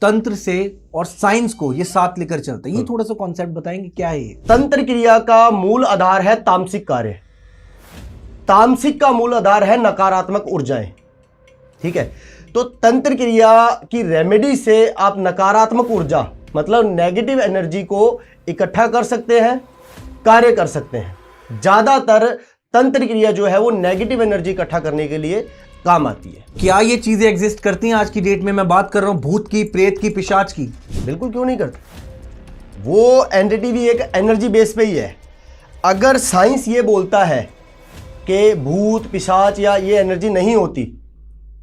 तंत्र से और साइंस को ये साथ लेकर चलता है। ये थोड़ा सा कॉन्सेप्ट बताएंगे क्या है ये? तंत्र क्रिया का मूल आधार है तामसिक कार्य। तामसिक का मूल आधार है नकारात्मक ऊर्जाएं। ठीक है, तो तंत्र क्रिया की रेमेडी से आप नकारात्मक ऊर्जा मतलब नेगेटिव एनर्जी को इकट्ठा कर सकते हैं, कार्य कर सकते हैं। ज्यादातर तंत्र क्रिया जो है वो नेगेटिव एनर्जी इकट्ठा करने के लिए काम आती है। क्या ये चीजें एग्जिस्ट करती हैं आज की डेट में? मैं बात कर रहा हूं भूत की, प्रेत की, पिशाच की। बिल्कुल, क्यों नहीं करते। वो एंटिटी भी एक एनर्जी बेस पे ही है। अगर साइंस ये बोलता है कि भूत पिशाच या ये एनर्जी नहीं होती,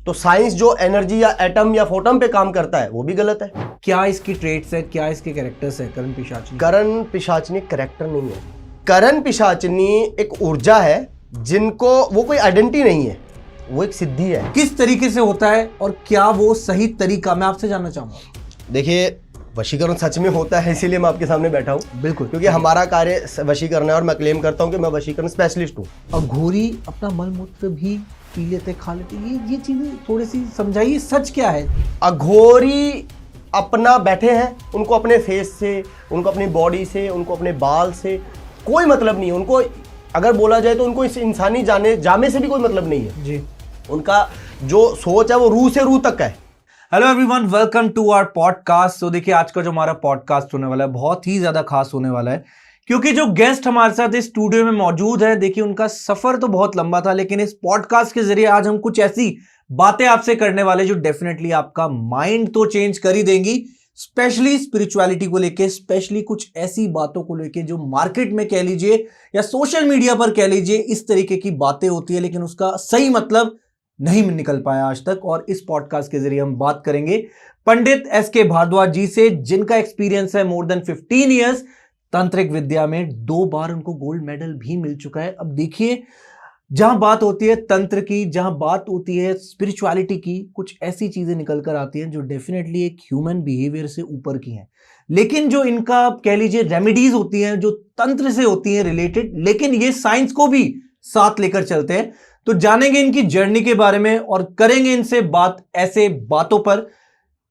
तो साइंस जो एनर्जी या एटम या फोटम पे काम करता है वो भी गलत है। क्या इसकी ट्रेट्स है, क्या इसके कैरेक्टर्स है करण पिशाचनी? करण पिशाचनी कैरेक्टर नहीं है। करण पिशाचनी एक ऊर्जा है जिनको वो कोई आइडेंटिटी नहीं है, वो एक सिद्धि है। किस तरीके से होता है और क्या वो सही तरीका, मैं आपसे जानना चाहूंगा। देखिए, वशीकरण सच में होता है, इसीलिए मैं आपके सामने बैठा हूँ। बिल्कुल, क्योंकि हमारा कार्य वशीकरण है और मैं क्लेम करता हूँ कि मैं वशीकरण स्पेशलिस्ट हूँ। अघोरी अपना मल मूत्र भी पी लेते, खा लेते, ये चीजें थोड़ी सी समझाइए, सच क्या है? अघोरी अपना बैठे हैं, उनको अपने फेस से, उनको अपनी बॉडी से, उनको अपने बाल से कोई मतलब नहीं है। उनको अगर बोला जाए तो उनको इस इंसानी जामे से भी कोई मतलब नहीं है जी। उनका जो सोच है वो रूह से रूह तक है। Hello everyone, welcome to our podcast. तो देखिए, आज का जो हमारा पॉडकास्ट होने वाला है बहुत ही ज्यादा खास होने वाला है, क्योंकि जो गेस्ट हमारे साथ इस स्टूडियो में मौजूद है, देखिए उनका सफर तो बहुत लंबा था, लेकिन इस पॉडकास्ट के जरिए आज हम कुछ ऐसी बातें आपसे करने वाले जो डेफिनेटली आपका माइंड तो चेंज कर ही देंगी, स्पेशली स्पिरिचुअलिटी को लेके, स्पेशली कुछ ऐसी बातों को लेके जो मार्केट में कह लीजिए या सोशल मीडिया पर कह लीजिए इस तरीके की बातें होती है, लेकिन उसका सही मतलब नहीं निकल पाया आज तक। और इस पॉडकास्ट के जरिए हम बात करेंगे पंडित एस.के. भारद्वाज जी से, जिनका एक्सपीरियंस है मोर देन 15 ईयर्स तांत्रिक विद्या में। 2 बार उनको गोल्ड मेडल भी मिल चुका है। अब देखिए, जहां बात होती है तंत्र की, जहां बात होती है स्पिरिचुअलिटी की, कुछ ऐसी चीजें निकल कर आती हैं जो डेफिनेटली एक ह्यूमन बिहेवियर से ऊपर की हैं, लेकिन जो इनका कह लीजिए रेमेडीज होती हैं जो तंत्र से होती हैं रिलेटेड, लेकिन ये साइंस को भी साथ लेकर चलते हैं। तो जानेंगे इनकी जर्नी के बारे में और करेंगे इनसे बात ऐसे बातों पर।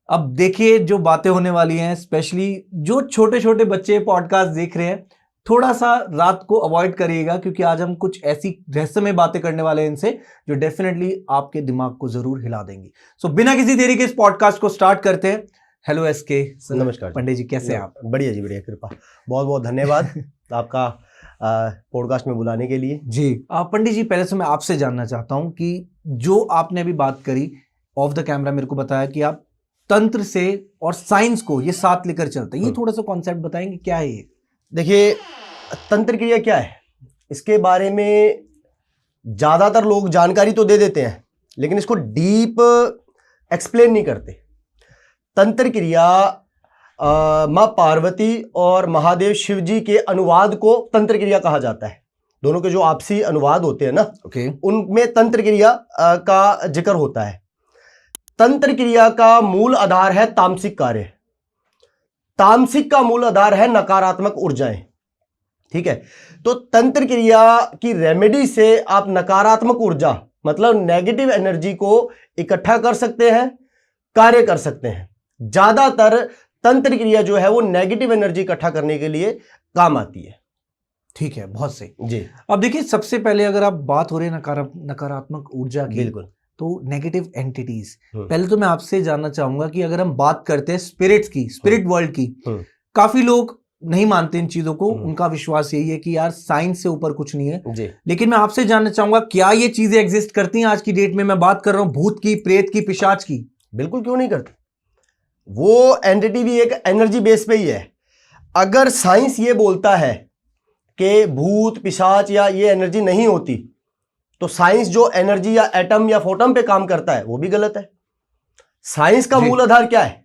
अब देखिए, जो बातें होने वाली हैं, स्पेशली जो छोटे छोटे बच्चे पॉडकास्ट देख रहे हैं, थोड़ा सा रात को अवॉइड करिएगा, क्योंकि आज हम कुछ ऐसी रहस्यमय बातें करने वाले हैं इनसे जो डेफिनेटली आपके दिमाग को जरूर हिला देंगी। सो बिना किसी देरी के इस पॉडकास्ट को स्टार्ट करते हैं। Hello SK. नमस्कार पंडित जी, कैसे हैं आप? बढ़िया जी, बढ़िया, कृपा। बहुत बहुत धन्यवाद आपका पॉडकास्ट में बुलाने के लिए। जी पंडित जी, पहले से मैं आपसे जानना चाहता हूं कि जो आपने अभी बात करी ऑफ द कैमरा, मेरे को बताया कि आप तंत्र से और साइंस को ये साथ लेकर चलते हैं। ये थोड़ा सा कॉन्सेप्ट बताएंगे क्या है ये? देखिए, तंत्र क्रिया क्या है, इसके बारे में ज्यादातर लोग जानकारी तो दे देते हैं, लेकिन इसको डीप एक्सप्लेन नहीं करते। तंत्र क्रिया माँ पार्वती और महादेव शिव जी के अनुवाद को तंत्र क्रिया कहा जाता है। दोनों के जो आपसी अनुवाद होते हैं ना, उनमें तंत्र क्रिया का जिक्र होता है। तंत्र क्रिया का मूल आधार है तामसिक कार्य। तामसिक का मूल आधार है नकारात्मक ऊर्जाएं। ठीक है, तो तंत्र क्रिया की रेमेडी से आप नकारात्मक ऊर्जा मतलब नेगेटिव एनर्जी को इकट्ठा कर सकते हैं, कार्य कर सकते हैं। ज्यादातर तंत्र क्रिया जो है वो नेगेटिव एनर्जी इकट्ठा करने के लिए काम आती है। ठीक है, बहुत सही जी। अब देखिए, सबसे पहले अगर आप बात हो रही है नकारात्मक ऊर्जा की, बिल्कुल, तो नेगेटिव एंटिटीज, पहले तो मैं आपसे जानना चाहूंगा कि अगर हम बात करते हैं स्पिरिट्स की, स्पिरिट वर्ल्ड की, काफी लोग नहीं मानते इन चीजों को। उनका विश्वास यही है कि यार साइंस से ऊपर कुछ नहीं है जी। लेकिन मैं आपसे जानना चाहूंगा, क्या ये चीजें एग्जिस्ट करती हैं आज की डेट में? मैं बात कर रहा हूं भूत की, प्रेत की, पिशाच की। बिल्कुल, क्यों नहीं करते। वो एंटिटी भी एक एनर्जी बेस पे ही है। अगर साइंस ये बोलता है कि भूत पिशाच या ये एनर्जी नहीं होती, तो साइंस जो एनर्जी या एटम या फोटम पे काम करता है वो भी गलत है। साइंस का मूल आधार क्या है?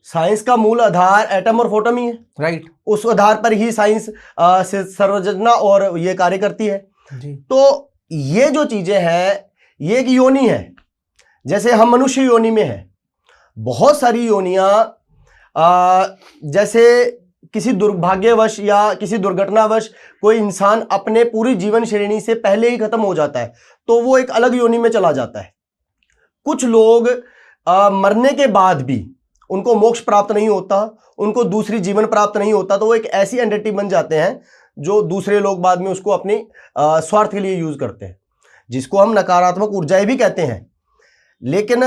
साइंस का मूल आधार एटम और फोटम ही है। राइट। उस आधार पर ही साइंस से सर्वरचना और ये कार्य करती है जी। तो ये जो चीजें हैं, ये एक योनि है। जैसे हम मनुष्य योनि में है, बहुत सारी योनियां, जैसे किसी दुर्भाग्यवश या किसी दुर्घटनावश कोई इंसान अपने पूरी जीवन श्रेणी से पहले ही खत्म हो जाता है, तो वो एक अलग योनि में चला जाता है। कुछ लोग मरने के बाद भी उनको मोक्ष प्राप्त नहीं होता, उनको दूसरी जीवन प्राप्त नहीं होता, तो वो एक ऐसी एंटिटी बन जाते हैं जो दूसरे लोग बाद में उसको अपनी स्वार्थ के लिए यूज करते हैं, जिसको हम नकारात्मक ऊर्जाएं भी कहते हैं। लेकिन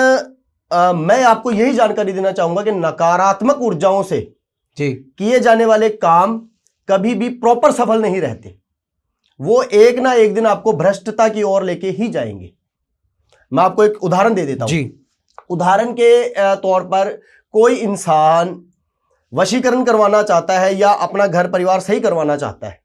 मैं आपको यही जानकारी देना चाहूंगा कि नकारात्मक ऊर्जाओं से किए जाने वाले काम कभी भी प्रॉपर सफल नहीं रहते। वो एक ना एक दिन आपको भ्रष्टता की ओर लेके ही जाएंगे। मैं आपको एक उदाहरण दे देता हूं। उदाहरण के तौर पर कोई इंसान वशीकरण करवाना चाहता है या अपना घर परिवार सही करवाना चाहता है।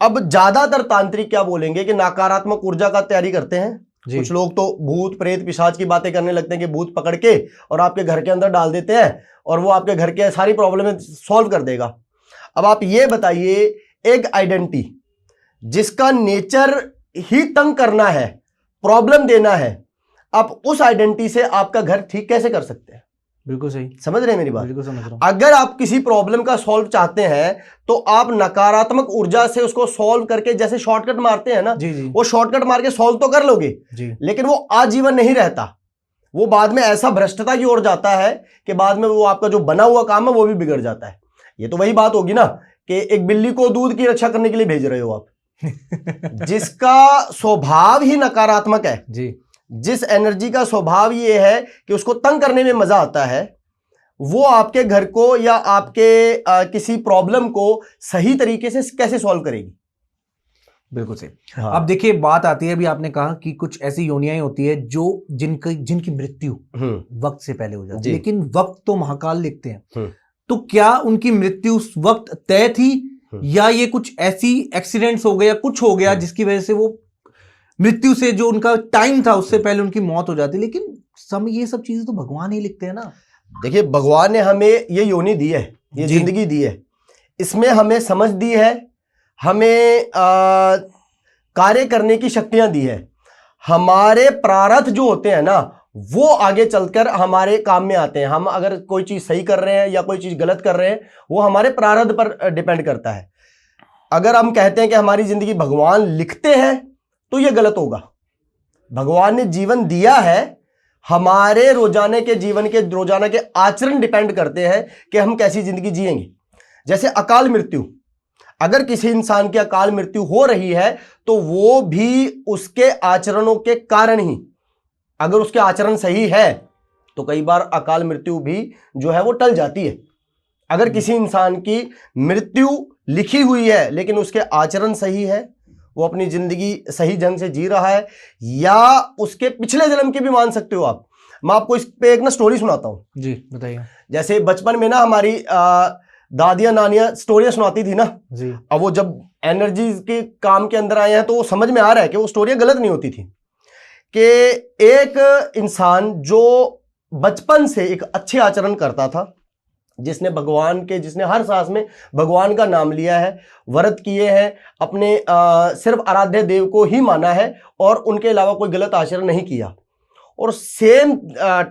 अब ज्यादातर तांत्रिक क्या बोलेंगे कि नकारात्मक ऊर्जा का तैयारी करते हैं। कुछ लोग तो भूत प्रेत पिशाच की बातें करने लगते हैं कि भूत पकड़ के और आपके घर के अंदर डाल देते हैं और वो आपके घर के सारी प्रॉब्लम सॉल्व कर देगा। अब आप ये बताइए, एक आइडेंटिटी जिसका नेचर ही तंग करना है, प्रॉब्लम देना है, आप उस आइडेंटिटी से आपका घर ठीक कैसे कर सकते हैं? बिल्कुल सही, समझ रहे हैं मेरी बात? बिल्कुल समझ रहा हूं। अगर आप किसी प्रॉब्लम का सॉल्व चाहते हैं तो आप नकारात्मक ऊर्जा से उसको सॉल्व करके, जैसे शॉर्टकट मारते हैं ना, वो शॉर्टकट मार के सॉल्व तो कर लोगे, लेकिन वो आजीवन नहीं रहता। वो बाद में ऐसा भ्रष्टता की ओर जाता है कि बाद में वो आपका जो बना हुआ काम है वो भी बिगड़ जाता है। ये तो वही बात होगी ना कि एक बिल्ली को दूध की रक्षा करने के लिए भेज रहे हो आप जिसका स्वभाव ही नकारात्मक है जी, जिस एनर्जी का स्वभाव ये है कि उसको तंग करने में मजा आता है, वो आपके घर को या आपके किसी प्रॉब्लम को सही तरीके से कैसे सॉल्व करेगी? बिल्कुल सही। हाँ। अब देखिए बात आती है, अभी आपने कहा कि कुछ ऐसी योनियां होती है जो जिनकी मृत्यु वक्त से पहले हो जाती है, लेकिन वक्त तो महाकाल लिखते हैं। तो क्या उनकी मृत्यु उस वक्त तय थी या ये कुछ ऐसी एक्सीडेंट्स हो गए या कुछ हो गया जिसकी वजह से वो मृत्यु से जो उनका टाइम था उससे पहले उनकी मौत हो जाती? लेकिन ये सब चीजें तो भगवान ही लिखते हैं ना। देखिए, भगवान ने हमें ये योनि दी है, ये जिंदगी दी है, इसमें हमें समझ दी है, हमें कार्य करने की शक्तियां दी है। हमारे प्रारब्ध जो होते हैं ना, वो आगे चलकर हमारे काम में आते हैं। हम अगर कोई चीज सही कर रहे हैं या कोई चीज गलत कर रहे हैं, वो हमारे प्रारब्ध पर डिपेंड करता है। अगर हम कहते हैं कि हमारी जिंदगी भगवान लिखते हैं तो ये गलत होगा। भगवान ने जीवन दिया है, हमारे रोजाना के जीवन के रोजाना के आचरण डिपेंड करते हैं कि हम कैसी जिंदगी जिएंगे। जैसे अकाल मृत्यु, अगर किसी इंसान की अकाल मृत्यु हो रही है तो वो भी उसके आचरणों के कारण ही, अगर उसके आचरण सही है तो कई बार अकाल मृत्यु भी जो है वो टल जाती है। अगर किसी इंसान की मृत्यु लिखी हुई है लेकिन उसके आचरण सही है, वो अपनी जिंदगी सही ढंग से जी रहा है, या उसके पिछले जन्म की भी मान सकते हो आप। मैं आपको इस पे एक ना स्टोरी सुनाता हूं जी, बताइए। जैसे बचपन में ना हमारी दादियां नानियां स्टोरियां सुनाती थी ना जी। अब वो जब एनर्जी के काम के अंदर आए हैं तो वो समझ में आ रहा है कि वो स्टोरियां गलत नहीं होती थी। कि एक इंसान जो बचपन से एक अच्छे आचरण करता था, जिसने जिसने हर सांस में भगवान का नाम लिया है, व्रत किए हैं, अपने सिर्फ आराध्य देव को ही माना है और उनके अलावा कोई गलत आचरण नहीं किया, और सेम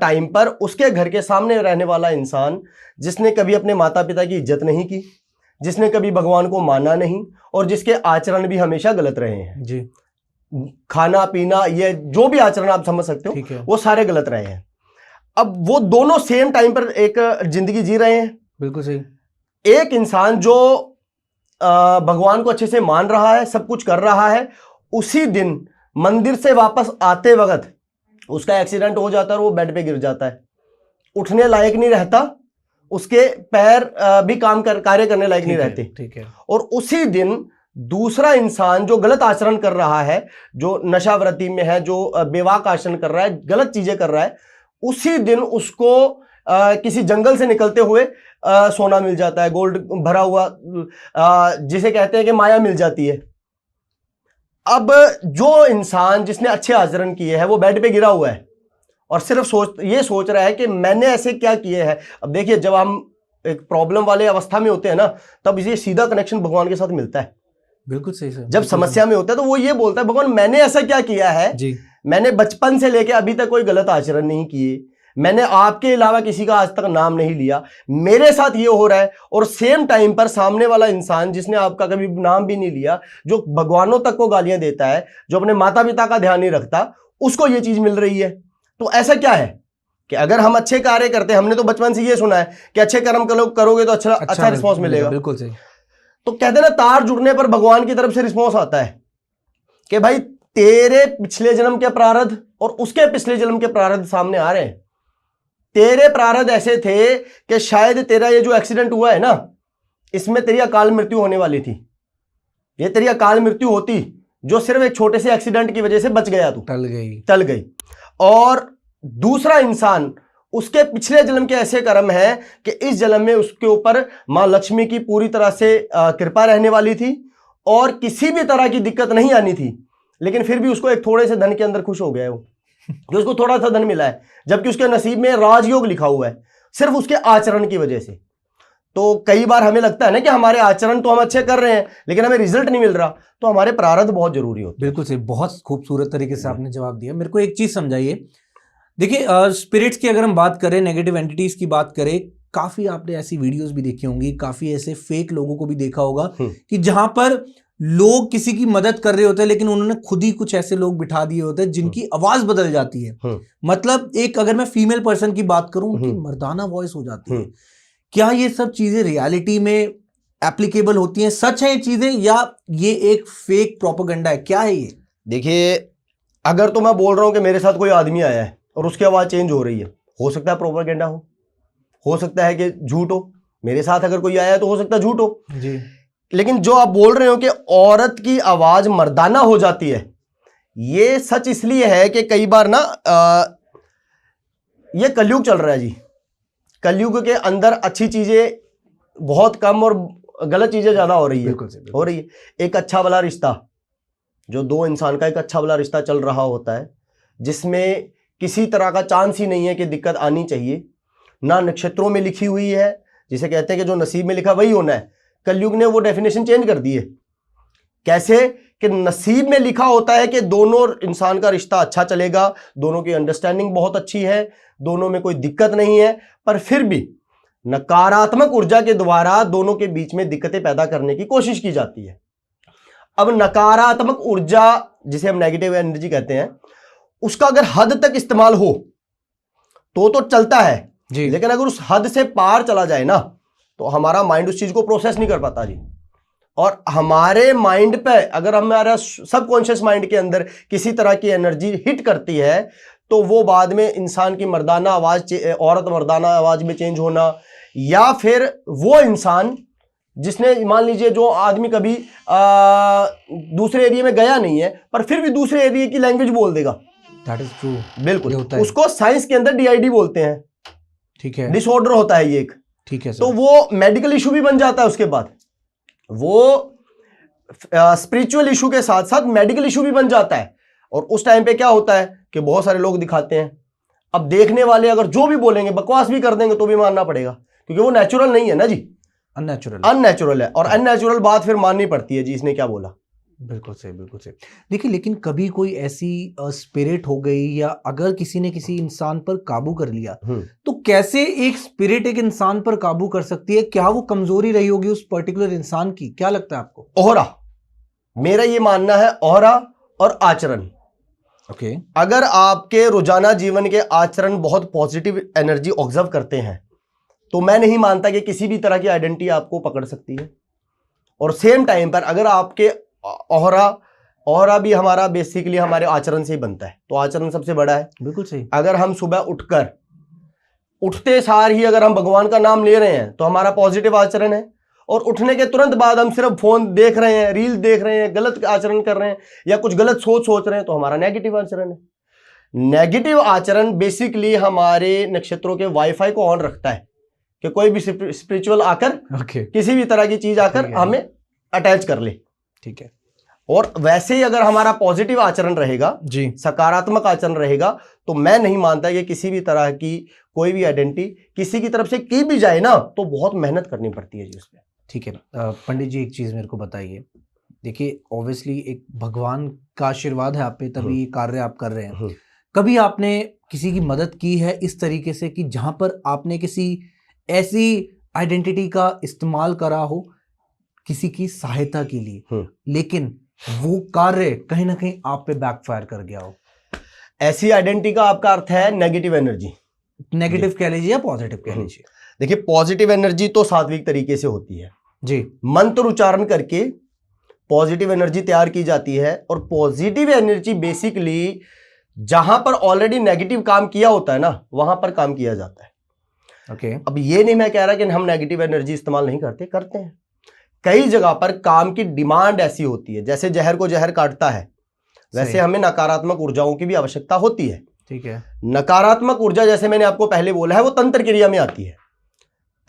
टाइम पर उसके घर के सामने रहने वाला इंसान जिसने कभी अपने माता पिता की इज्जत नहीं की, जिसने कभी भगवान को माना नहीं, और जिसके आचरण भी हमेशा गलत रहे हैं जी, खाना पीना, ये जो भी आचरण आप समझ सकते हो वो सारे गलत रहे हैं। अब वो दोनों सेम टाइम पर एक जिंदगी जी रहे हैं। बिल्कुल सही। एक इंसान जो भगवान को अच्छे से मान रहा है, सब कुछ कर रहा है, उसी दिन मंदिर से वापस आते वक्त उसका एक्सीडेंट हो जाता है और वो बेड पे गिर जाता है, उठने लायक नहीं रहता, उसके पैर भी कार्य करने लायक नहीं रहते। ठीक है। और उसी दिन दूसरा इंसान जो गलत आचरण कर रहा है, जो नशावृत्ति में है, जो बेवाक आचरण कर रहा है, गलत चीजें कर रहा है, उसी दिन उसको किसी जंगल से निकलते हुए सोना मिल जाता है, गोल्ड भरा हुआ, जिसे कहते हैं कि माया मिल जाती है। अब जो इंसान जिसने अच्छे आचरण किए हैं वो बेड पे गिरा हुआ है और सिर्फ सोच रहा है कि मैंने ऐसे क्या किए हैं। अब देखिए, जब हम एक प्रॉब्लम वाले अवस्था में होते हैं ना, तब ये सीधा कनेक्शन भगवान के साथ मिलता है। बिल्कुल सही सर। जब समस्या में होता है तो वो ये बोलता है, भगवान मैंने ऐसा क्या किया है जी, मैंने बचपन से लेके अभी तक कोई गलत आचरण नहीं किए, मैंने आपके अलावा किसी का आज तक नाम नहीं लिया, मेरे साथ ये हो रहा है, और सेम टाइम पर सामने वाला इंसान जिसने आपका कभी नाम भी नहीं लिया, जो भगवानों तक को गालियां देता है, जो अपने माता पिता का ध्यान नहीं रखता, उसको ये चीज मिल रही है। तो ऐसा क्या है कि अगर हम अच्छे कार्य करते हैं, हमने तो बचपन से ये सुना है कि अच्छे कर्म करोगे तो अच्छा रिस्पॉन्स मिलेगा। बिल्कुल सही। तो कहते हैं ना, तार जुड़ने पर भगवान की तरफ से रिस्पॉन्स आता है कि भाई तेरे पिछले जन्म के प्रारब्ध और उसके पिछले जन्म के प्रारब्ध सामने आ रहे हैं। तेरे प्रारब्ध ऐसे थे कि शायद तेरा ये जो एक्सीडेंट हुआ है ना, इसमें तेरी अकाल मृत्यु होने वाली थी। ये तेरी अकाल मृत्यु होती, जो सिर्फ एक छोटे से एक्सीडेंट की वजह से बच गया, तू टल गई। और दूसरा इंसान, उसके पिछले जन्म के ऐसे कर्म है कि इस जन्म में उसके ऊपर मां लक्ष्मी की पूरी तरह से कृपा रहने वाली थी और किसी भी तरह की दिक्कत नहीं आनी थी, लेकिन फिर भी उसको एक थोड़े से धन के अंदर खुश हो गया है वो, कि उसको थोड़ा सा धन मिला है, जबकि उसके नसीब में राजयोग लिखा हुआ है, सिर्फ उसके आचरण की वजह से। तो कई बार हमें लगता है ना कि हमारे आचरण तो हम अच्छे कर रहे हैं लेकिन हमें रिजल्ट नहीं मिल रहा, तो हमारे प्रारब्ध बहुत जरूरी होते हैं। बिल्कुल सही, बहुत खूबसूरत तरीके से आपने जवाब दिया। मेरे को एक चीज समझाइए, देखिए स्पिरिट्स की अगर हम बात करें, नेगेटिव एंटिटीज की बात करें, काफी आपने ऐसी वीडियोस भी देखी होंगी, काफी ऐसे फेक लोगों को भी देखा होगा कि जहां पर लोग किसी की मदद कर रहे होते हैं लेकिन उन्होंने खुद ही कुछ ऐसे लोग बिठा दिए होते हैं जिनकी आवाज बदल जाती है। मतलब एक अगर मैं फीमेल पर्सन की बात करूं, उनकी मर्दाना वॉइस हो जाती है। क्या ये सब चीजें रियलिटी में एप्लीकेबल होती हैं? सच है ये चीजें या ये एक फेक प्रोपेगेंडा है? क्या है ये? देखिए, अगर तो मैं बोल रहा हूं कि मेरे साथ कोई आदमी आया है और उसकी आवाज चेंज हो रही है, हो सकता है प्रोपेगेंडा हो सकता है कि झूठ हो। मेरे साथ अगर कोई आया है तो हो सकता है झूठ हो जी। लेकिन जो आप बोल रहे हो कि औरत की आवाज मर्दाना हो जाती है, ये सच इसलिए है कि कई बार ना ये कलयुग चल रहा है जी। कलयुग के अंदर अच्छी चीजें बहुत कम और गलत चीजें ज्यादा हो रही है। एक अच्छा वाला रिश्ता, जो दो इंसान का एक अच्छा वाला रिश्ता चल रहा होता है, जिसमें किसी तरह का चांस ही नहीं है कि दिक्कत आनी चाहिए, ना नक्षत्रों में लिखी हुई है, जिसे कहते हैं कि जो नसीब में लिखा वही होना है। कलयुग ने वो डेफिनेशन चेंज कर दी है। कैसे कि नसीब में लिखा होता है कि दोनों इंसान का रिश्ता अच्छा चलेगा, दोनों की अंडरस्टैंडिंग बहुत अच्छी है, दोनों में कोई दिक्कत नहीं है, पर फिर भी नकारात्मक ऊर्जा के द्वारा दोनों के बीच में दिक्कतें पैदा करने की कोशिश की जाती है। अब नकारात्मक ऊर्जा, जिसे हम नेगेटिव एनर्जी कहते हैं, उसका अगर हद तक इस्तेमाल हो तो चलता है जी। लेकिन अगर उस हद से पार चला जाए ना, तो हमारा माइंड उस चीज को प्रोसेस नहीं कर पाता जी। और हमारे माइंड पे अगर हमारा सबकॉन्शियस माइंड के अंदर किसी तरह की एनर्जी हिट करती है, तो वो बाद में इंसान की मर्दाना आवाज, औरत मर्दाना आवाज में चेंज होना, या फिर वो इंसान जिसने, मान लीजिए जो आदमी कभी दूसरे एरिया में गया नहीं है पर फिर भी दूसरे एरिया की लैंग्वेज बोल देगा। दैट इज ट्रू, बिल्कुल। उसको साइंस के अंदर DID बोलते हैं, ठीक है, डिसऑर्डर होता है ये एक, ठीक है सर। तो वो मेडिकल इशू भी बन जाता है। उसके बाद वो स्पिरिचुअल इशू के साथ साथ मेडिकल इशू भी बन जाता है। और उस टाइम पे क्या होता है कि बहुत सारे लोग दिखाते हैं, अब देखने वाले अगर जो भी बोलेंगे, बकवास भी कर देंगे तो भी मानना पड़ेगा, क्योंकि वो नेचुरल नहीं है ना जी, अननेचुरल है। और अननेचुरल बात फिर माननी पड़ती है जी, इसने क्या बोला। बिल्कुल सही, बिल्कुल सही। देखिए, लेकिन कभी कोई ऐसी स्पिरिट हो गई, या अगर किसी ने किसी इंसान पर काबू कर लिया, तो कैसे एक स्पिरिट एक इंसान पर काबू कर सकती है? क्या वो कमजोरी रही होगी उस पर्टिकुलर इंसान की? क्या लगता है आपको? ओहरा, मेरा ये मानना है, ओहरा और आचरण। ओके। अगर आपके रोजाना जीवन के आचरण बहुत पॉजिटिव एनर्जी ऑब्जर्व करते हैं, तो मैं नहीं मानता कि किसी भी तरह की आइडेंटिटी आपको पकड़ सकती है। और सेम टाइम पर अगर आपके ओहरा भी हमारा बेसिकली हमारे आचरण से ही बनता है, तो आचरण सबसे बड़ा है। बिल्कुल सही। अगर हम सुबह उठते सार ही अगर हम भगवान का नाम ले रहे हैं तो हमारा पॉजिटिव आचरण है, और उठने के तुरंत बाद हम सिर्फ फोन देख रहे हैं, रील देख रहे हैं, गलत आचरण कर रहे हैं या कुछ गलत सोच रहे हैं, तो हमारा नेगेटिव आचरण है। नेगेटिव आचरण बेसिकली हमारे नक्षत्रों के वाईफाई को ऑन रखता है कि कोई भी स्पिरिचुअल आकर किसी भी तरह की चीज आकर हमें अटैच कर ले, ठीक है। और वैसे ही अगर हमारा पॉजिटिव आचरण रहेगा जी, सकारात्मक आचरण रहेगा, तो मैं नहीं मानता कि किसी भी तरह की कोई भी आइडेंटिटी किसी की तरफ से की भी जाए ना, तो बहुत मेहनत करनी पड़ती है जी उसमें। ठीक है पंडित जी, एक चीज मेरे को बताइए। देखिए, ऑब्वियसली एक भगवान का आशीर्वाद है आप पे, तभी ये कार्य आप कर रहे हैं। कभी आपने किसी की मदद की है इस तरीके से कि जहां पर आपने किसी ऐसी आइडेंटिटी का इस्तेमाल करा हो किसी की सहायता के लिए, लेकिन वो कार्य कहीं ना कहीं आप पे बैकफायर कर गया हो? ऐसी आइडेंटिटी का आपका अर्थ है नेगेटिव एनर्जी। नेगेटिव कह लीजिए या पॉजिटिव कह लीजिए। देखिए, पॉजिटिव एनर्जी तो सात्विक तरीके से होती है जी। मंत्र उच्चारण करके पॉजिटिव एनर्जी तैयार की जाती है, और पॉजिटिव एनर्जी बेसिकली जहां पर ऑलरेडी नेगेटिव काम किया होता है ना, वहां पर काम किया जाता है। ओके। अब ये नहीं मैं कह रहा कि हम नेगेटिव एनर्जी इस्तेमाल नहीं करते, करते हैं। कई जगह पर काम की डिमांड ऐसी होती है, जैसे जहर को जहर काटता है, वैसे हमें नकारात्मक ऊर्जाओं की भी आवश्यकता होती है। ठीक है। नकारात्मक ऊर्जा, जैसे मैंने आपको पहले बोला है, वो तंत्र क्रिया में आती है।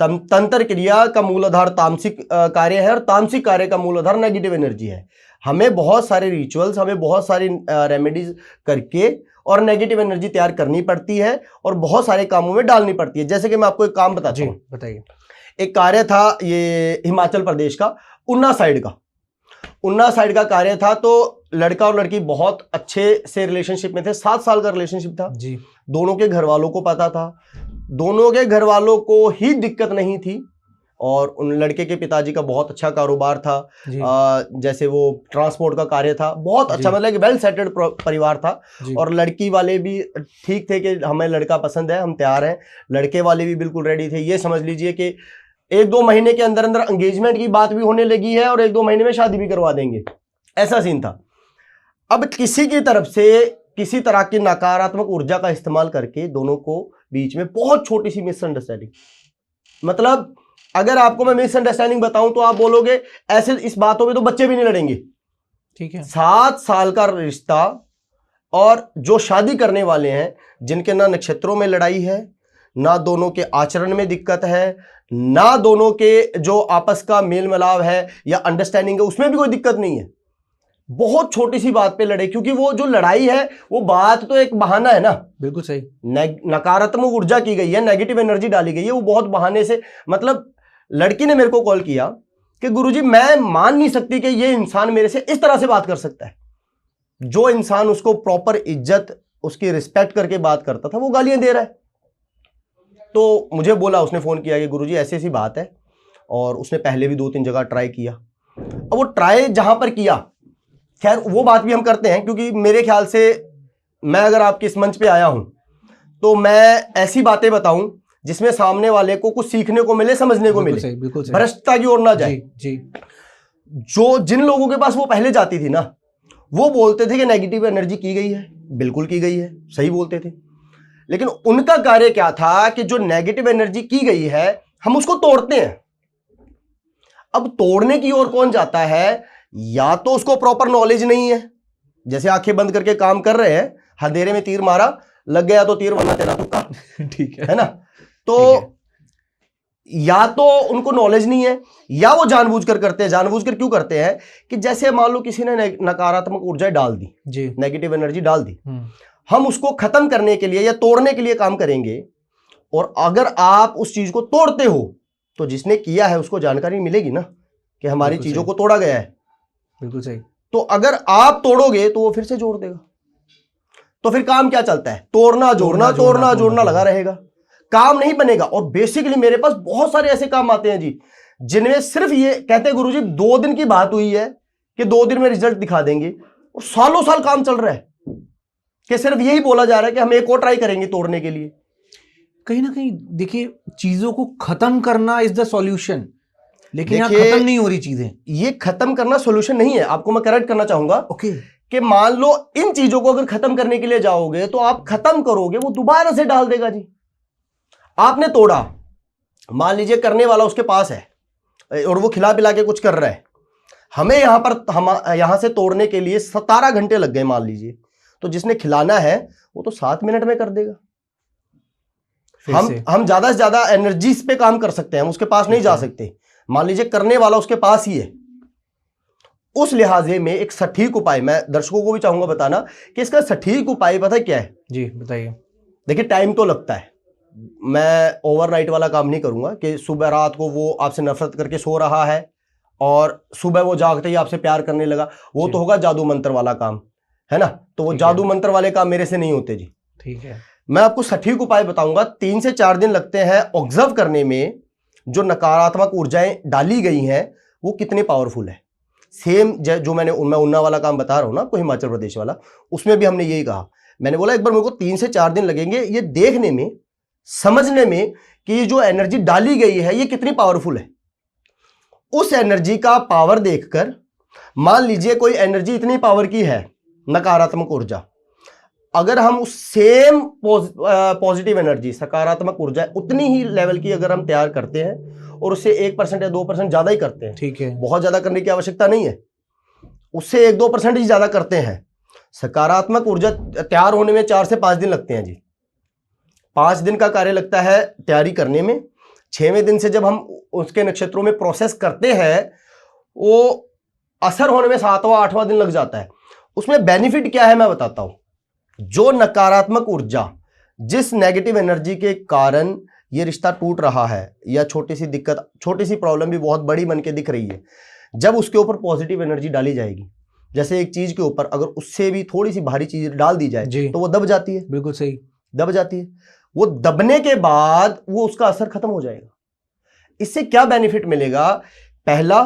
तंत्र क्रिया का मूल आधार तामसिक कार्य है, और तामसिक कार्य का मूल आधार नेगेटिव एनर्जी है। हमें बहुत सारे रिचुअल्स, हमें बहुत सारी रेमेडीज करके और नेगेटिव एनर्जी तैयार करनी पड़ती है, और बहुत सारे कामों में डालनी पड़ती है। जैसे कि मैं आपको एक काम बताता हूं, बताइए। एक कार्य था ये हिमाचल प्रदेश का, उन्ना साइड का कार्य था। तो लड़का और लड़की बहुत अच्छे से रिलेशनशिप में थे, 7 साल का रिलेशनशिप था जी। दोनों के घर वालों को पता था, दोनों के घर वालों को ही दिक्कत नहीं थी, और उन लड़के के पिताजी का बहुत अच्छा कारोबार था, जैसे वो ट्रांसपोर्ट का कार्य था, बहुत अच्छा, मतलब कि वेल सेटल्ड परिवार था। और लड़की वाले भी ठीक थे कि हमें लड़का पसंद है, हम तैयार हैं। लड़के वाले भी बिल्कुल रेडी थे। ये समझ लीजिए कि 1-2 महीने के अंदर अंदर एंगेजमेंट की बात भी होने लगी है, और 1-2 महीने में शादी भी करवा देंगे, ऐसा सीन था। अब किसी की तरफ से किसी तरह की नकारात्मक ऊर्जा का इस्तेमाल करके दोनों को बीच में बहुत छोटी सी मिसअंडरस्टैंडिंग, मतलब अगर आपको मैं मिसअंडरस्टैंडिंग बताऊं तो आप बोलोगे ऐसे इस बातों में तो बच्चे भी नहीं लड़ेंगे। ठीक है। 7 साल का रिश्ता, और जो शादी करने वाले हैं जिनके ना नक्षत्रों में लड़ाई है, ना दोनों के आचरण में दिक्कत है, ना दोनों के जो आपस का मेल मिलाप है या अंडरस्टैंडिंग है उसमें भी कोई दिक्कत नहीं है, बहुत छोटी सी बात पे लड़े। क्योंकि वो जो लड़ाई है वो बात तो एक बहाना है ना। बिल्कुल सही। नकारात्मक ऊर्जा की गई है, नेगेटिव एनर्जी डाली गई है, वो बहुत बहाने से, मतलब लड़की ने मेरे को कॉल किया कि गुरुजी मैं मान नहीं सकती कि ये इंसान मेरे से इस तरह से बात कर सकता है। जो इंसान उसको प्रॉपर इज्जत, उसकी रिस्पेक्ट करके बात करता था, वो गालियां दे रहा है। तो मुझे बोला, उसने फोन किया कि गुरुजी ऐसी ऐसी बात है, और उसने पहले भी 2-3 जगह ट्राई किया। अब वो ट्राई जहां पर किया, खैर वो बात भी हम करते हैं, क्योंकि मेरे ख्याल से मैं अगर आपके इस मंच पे आया हूं तो मैं ऐसी बातें बताऊं जिसमें सामने वाले को कुछ सीखने को मिले, समझने को मिले, भ्रष्टता की ओर ना जाए। जी। जो जिन लोगों के पास वो पहले जाती थी ना, वो बोलते थे कि नेगेटिव एनर्जी की गई है, बिल्कुल की गई है, सही बोलते थे। लेकिन उनका कार्य क्या था कि जो नेगेटिव एनर्जी की गई है हम उसको तोड़ते हैं। अब तोड़ने की ओर कौन जाता है? या तो उसको प्रॉपर नॉलेज नहीं है, जैसे आंखें बंद करके काम कर रहे हैं, हदेरे में तीर मारा, लग गया तो तीर, वरना तेरा तुक्का। ठीक है ना? तो या तो उनको नॉलेज नहीं है, या वो जानबूझकर करते हैं। जानबूझकर क्यों करते हैं? कि जैसे मान लो किसी ने नकारात्मक ऊर्जा डाल दी, नेगेटिव एनर्जी डाल दी, हम उसको खत्म करने के लिए या तोड़ने के लिए काम करेंगे। और अगर आप उस चीज को तोड़ते हो तो जिसने किया है उसको जानकारी मिलेगी ना कि हमारी चीजों को तोड़ा गया है। बिल्कुल सही। तो अगर आप तोड़ोगे तो वो फिर से जोड़ देगा। तो फिर काम क्या चलता है? तोड़ना जोड़ना, तोड़ना जोड़ना लगा रहेगा, काम नहीं बनेगा। और बेसिकली मेरे पास बहुत सारे ऐसे काम आते हैं जी, जिनमें सिर्फ ये कहते हैं गुरुजी 2 दिन की बात हुई है कि 2 दिन में रिजल्ट दिखा देंगे, और सालों साल काम चल रहा है कि सिर्फ यही बोला जा रहा है कि हम एक और ट्राई करेंगे तोड़ने के लिए। कहीं ना कहीं देखिए, चीजों को खत्म करना इज द सॉल्यूशन, लेकिन यहाँ खत्म नहीं हो रही चीजें। ये खत्म करना सॉल्यूशन नहीं है, आपको मैं करेक्ट करना चाहूंगा। ओके। कि मान लो इन चीजों को अगर खत्म करने के लिए जाओगे तो आप खत्म करोगे, वो दोबारा से डाल देगा जी। आपने तोड़ा, मान लीजिए करने वाला उसके पास है और वो खिला पिला के कुछ कर रहा है, हमें यहां से तोड़ने के लिए 17 घंटे लग गए मान लीजिए, तो जिसने खिलाना है वो तो 7 मिनट में कर देगा। हम ज्यादा से ज्यादा एनर्जीज पे काम कर सकते हैं, हम उसके पास नहीं जा सकते। मान लीजिए करने वाला उसके पास ही है। उस लिहाजे में एक सटीक उपाय मैं दर्शकों को भी चाहूंगा बताना कि इसका सटीक उपाय पता है क्या है? जी बताइए। देखिए टाइम तो लगता है, मैं ओवरनाइट वाला काम नहीं करूंगा कि सुबह रात को वो आपसे नफरत करके सो रहा है और सुबह वो जागते ही आपसे प्यार करने लगा, वो तो होगा जादू मंत्र वाला काम, है ना? तो वो जादू मंत्र वाले काम मेरे से नहीं होते जी। ठीक है। मैं आपको सटीक उपाय बताऊंगा। 3 से 4 दिन लगते हैं ऑब्जर्व करने में जो नकारात्मक ऊर्जाएं डाली गई हैं वो कितनी पावरफुल है। सेम जो मैं उन्ना वाला काम बता रहा हूं ना आपको, हिमाचल प्रदेश वाला, उसमें भी हमने यही कहा। मैंने बोला एक बार मेरे को 3 से 4 दिन लगेंगे ये देखने में समझने में कि ये जो एनर्जी डाली गई है ये कितनी पावरफुल है। उस एनर्जी का पावर देखकर, मान लीजिए कोई एनर्जी इतनी पावर की है, नकारात्मक ऊर्जा, अगर हम उस सेम पॉजिटिव एनर्जी, सकारात्मक ऊर्जा उतनी ही लेवल की अगर हम तैयार करते हैं और उससे 1% या 2% ज्यादा ही करते हैं, ठीक है, बहुत ज्यादा करने की आवश्यकता नहीं है, उससे 1-2% ही ज्यादा करते हैं, सकारात्मक ऊर्जा तैयार होने में 4 से 5 दिन लगते हैं जी। 5 दिन का कार्य लगता है तैयारी करने में। 6वें दिन से जब हम उसके नक्षत्रों में प्रोसेस करते हैं, वो असर होने में 7वां 8वां दिन लग जाता है। उसमें बेनिफिट क्या है मैं बताता हूं। जो नकारात्मक ऊर्जा, जिस नेगेटिव एनर्जी के कारण ये रिश्ता टूट रहा है या छोटी सी दिक्कत, छोटी सी प्रॉब्लम भी बहुत बड़ी बन के दिख रही है, जब उसके ऊपर पॉजिटिव एनर्जी डाली जाएगी, जैसे एक चीज के ऊपर अगर उससे भी थोड़ी सी भारी चीज डाल दी जाए तो वो दब जाती है। बिल्कुल सही, दब जाती है। वो दबने के बाद वो उसका असर खत्म हो जाएगा। इससे क्या बेनिफिट मिलेगा? पहला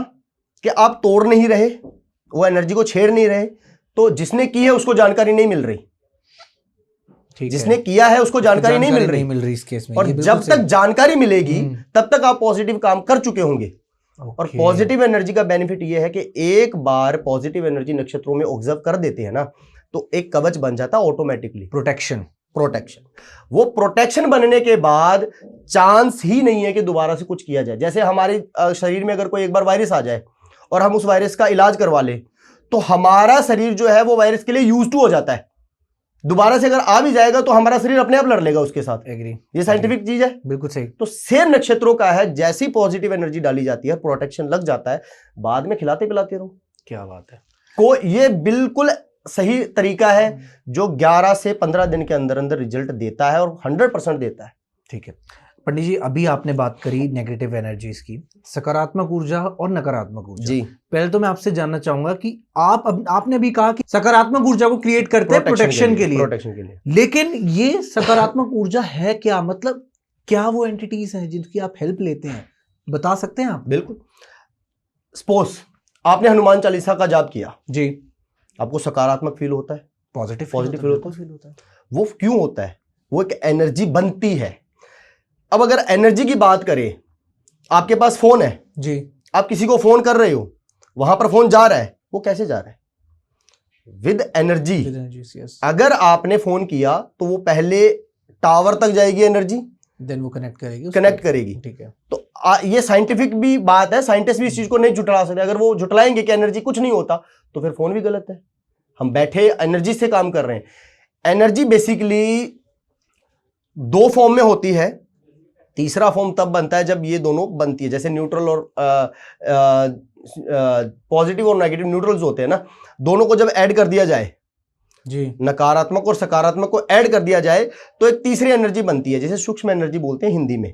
कि आप तोड़ नहीं रहे, वो एनर्जी को छेड़ नहीं रहे, तो जिसने की है उसको जानकारी नहीं मिल रही, जिसने किया है उसको जानकारी नहीं मिल रही इस केस में। और जब तक जानकारी मिलेगी तब तक आप पॉजिटिव काम कर चुके होंगे। और पॉजिटिव एनर्जी का बेनिफिट यह है कि एक बार पॉजिटिव एनर्जी नक्षत्रों में ऑब्जर्व कर देते हैं ना, तो एक कवच बन जाता है ऑटोमेटिकली, प्रोटेक्शन। वो प्रोटेक्शन बनने के बाद चांस ही नहीं है कि दोबारा से कुछ किया जाए। जैसे हमारे शरीर में अगर कोई एक बार वायरस आ जाए और हम उस वायरस का इलाज करवा ले, तो हमारा शरीर जो है वो वायरस के लिए यूज टू हो जाता है। दोबारा से अगर आ भी जाएगा तो हमारा शरीर अपने आप लड़ लेगा उसके साथ। एग्री, ये साइंटिफिक चीज है, बिल्कुल सही। तो सेम नक्षत्रों का है, जैसी पॉजिटिव एनर्जी डाली जाती है प्रोटेक्शन लग जाता है, बाद में खिलाते पिलाते रहो। क्या बात है। को ये बिल्कुल सही तरीका है जो 11 से 15 दिन के अंदर अंदर रिजल्ट देता है और 100% देता है। ठीक है पंडित जी, अभी आपने बात करी नेगेटिव एनर्जीज की, सकारात्मक ऊर्जा और नकारात्मक ऊर्जा जी। पहले तो मैं आपसे जानना चाहूंगा कि आपने भी कहा कि सकारात्मक ऊर्जा को क्रिएट करते हैं प्रोटेक्शन के लिए, लेकिन ये सकारात्मक ऊर्जा है क्या? मतलब क्या वो एंटिटीज हैं जिनकी आप हेल्प लेते हैं, बता सकते हैं आप? बिल्कुल। सपोज आपने हनुमान चालीसा का जाप किया जी, आपको सकारात्मक फील होता है, पॉजिटिव फील होता है। वो क्यों होता है? वो एक एनर्जी बनती है। अब अगर एनर्जी की बात करें, आपके पास फोन है जी, आप किसी को फोन कर रहे हो, वहां पर फोन जा रहा है, वो कैसे जा रहा है? With energy. अगर आपने फोन किया तो वो पहले टावर तक जाएगी एनर्जी, देन वो कनेक्ट करेगी। ठीक है, तो ये साइंटिफिक भी बात है, साइंटिस्ट भी इस चीज को नहीं झुठला सकते। अगर वो झुठलाएंगे कि एनर्जी कुछ नहीं होता, तो फिर फोन भी गलत है। हम बैठे एनर्जी से काम कर रहे हैं। एनर्जी बेसिकली 2 फॉर्म में होती है, तीसरा फॉर्म तब बनता है जब ये दोनों बनती है। जैसे न्यूट्रल और पॉजिटिव और नेगेटिव न्यूट्रल्स होते हैं ना, दोनों को जब ऐड कर दिया जाए जी, नकारात्मक और सकारात्मक को ऐड कर दिया जाए तो एक तीसरी एनर्जी बनती है, जिसे सूक्ष्म एनर्जी बोलते हैं हिंदी में।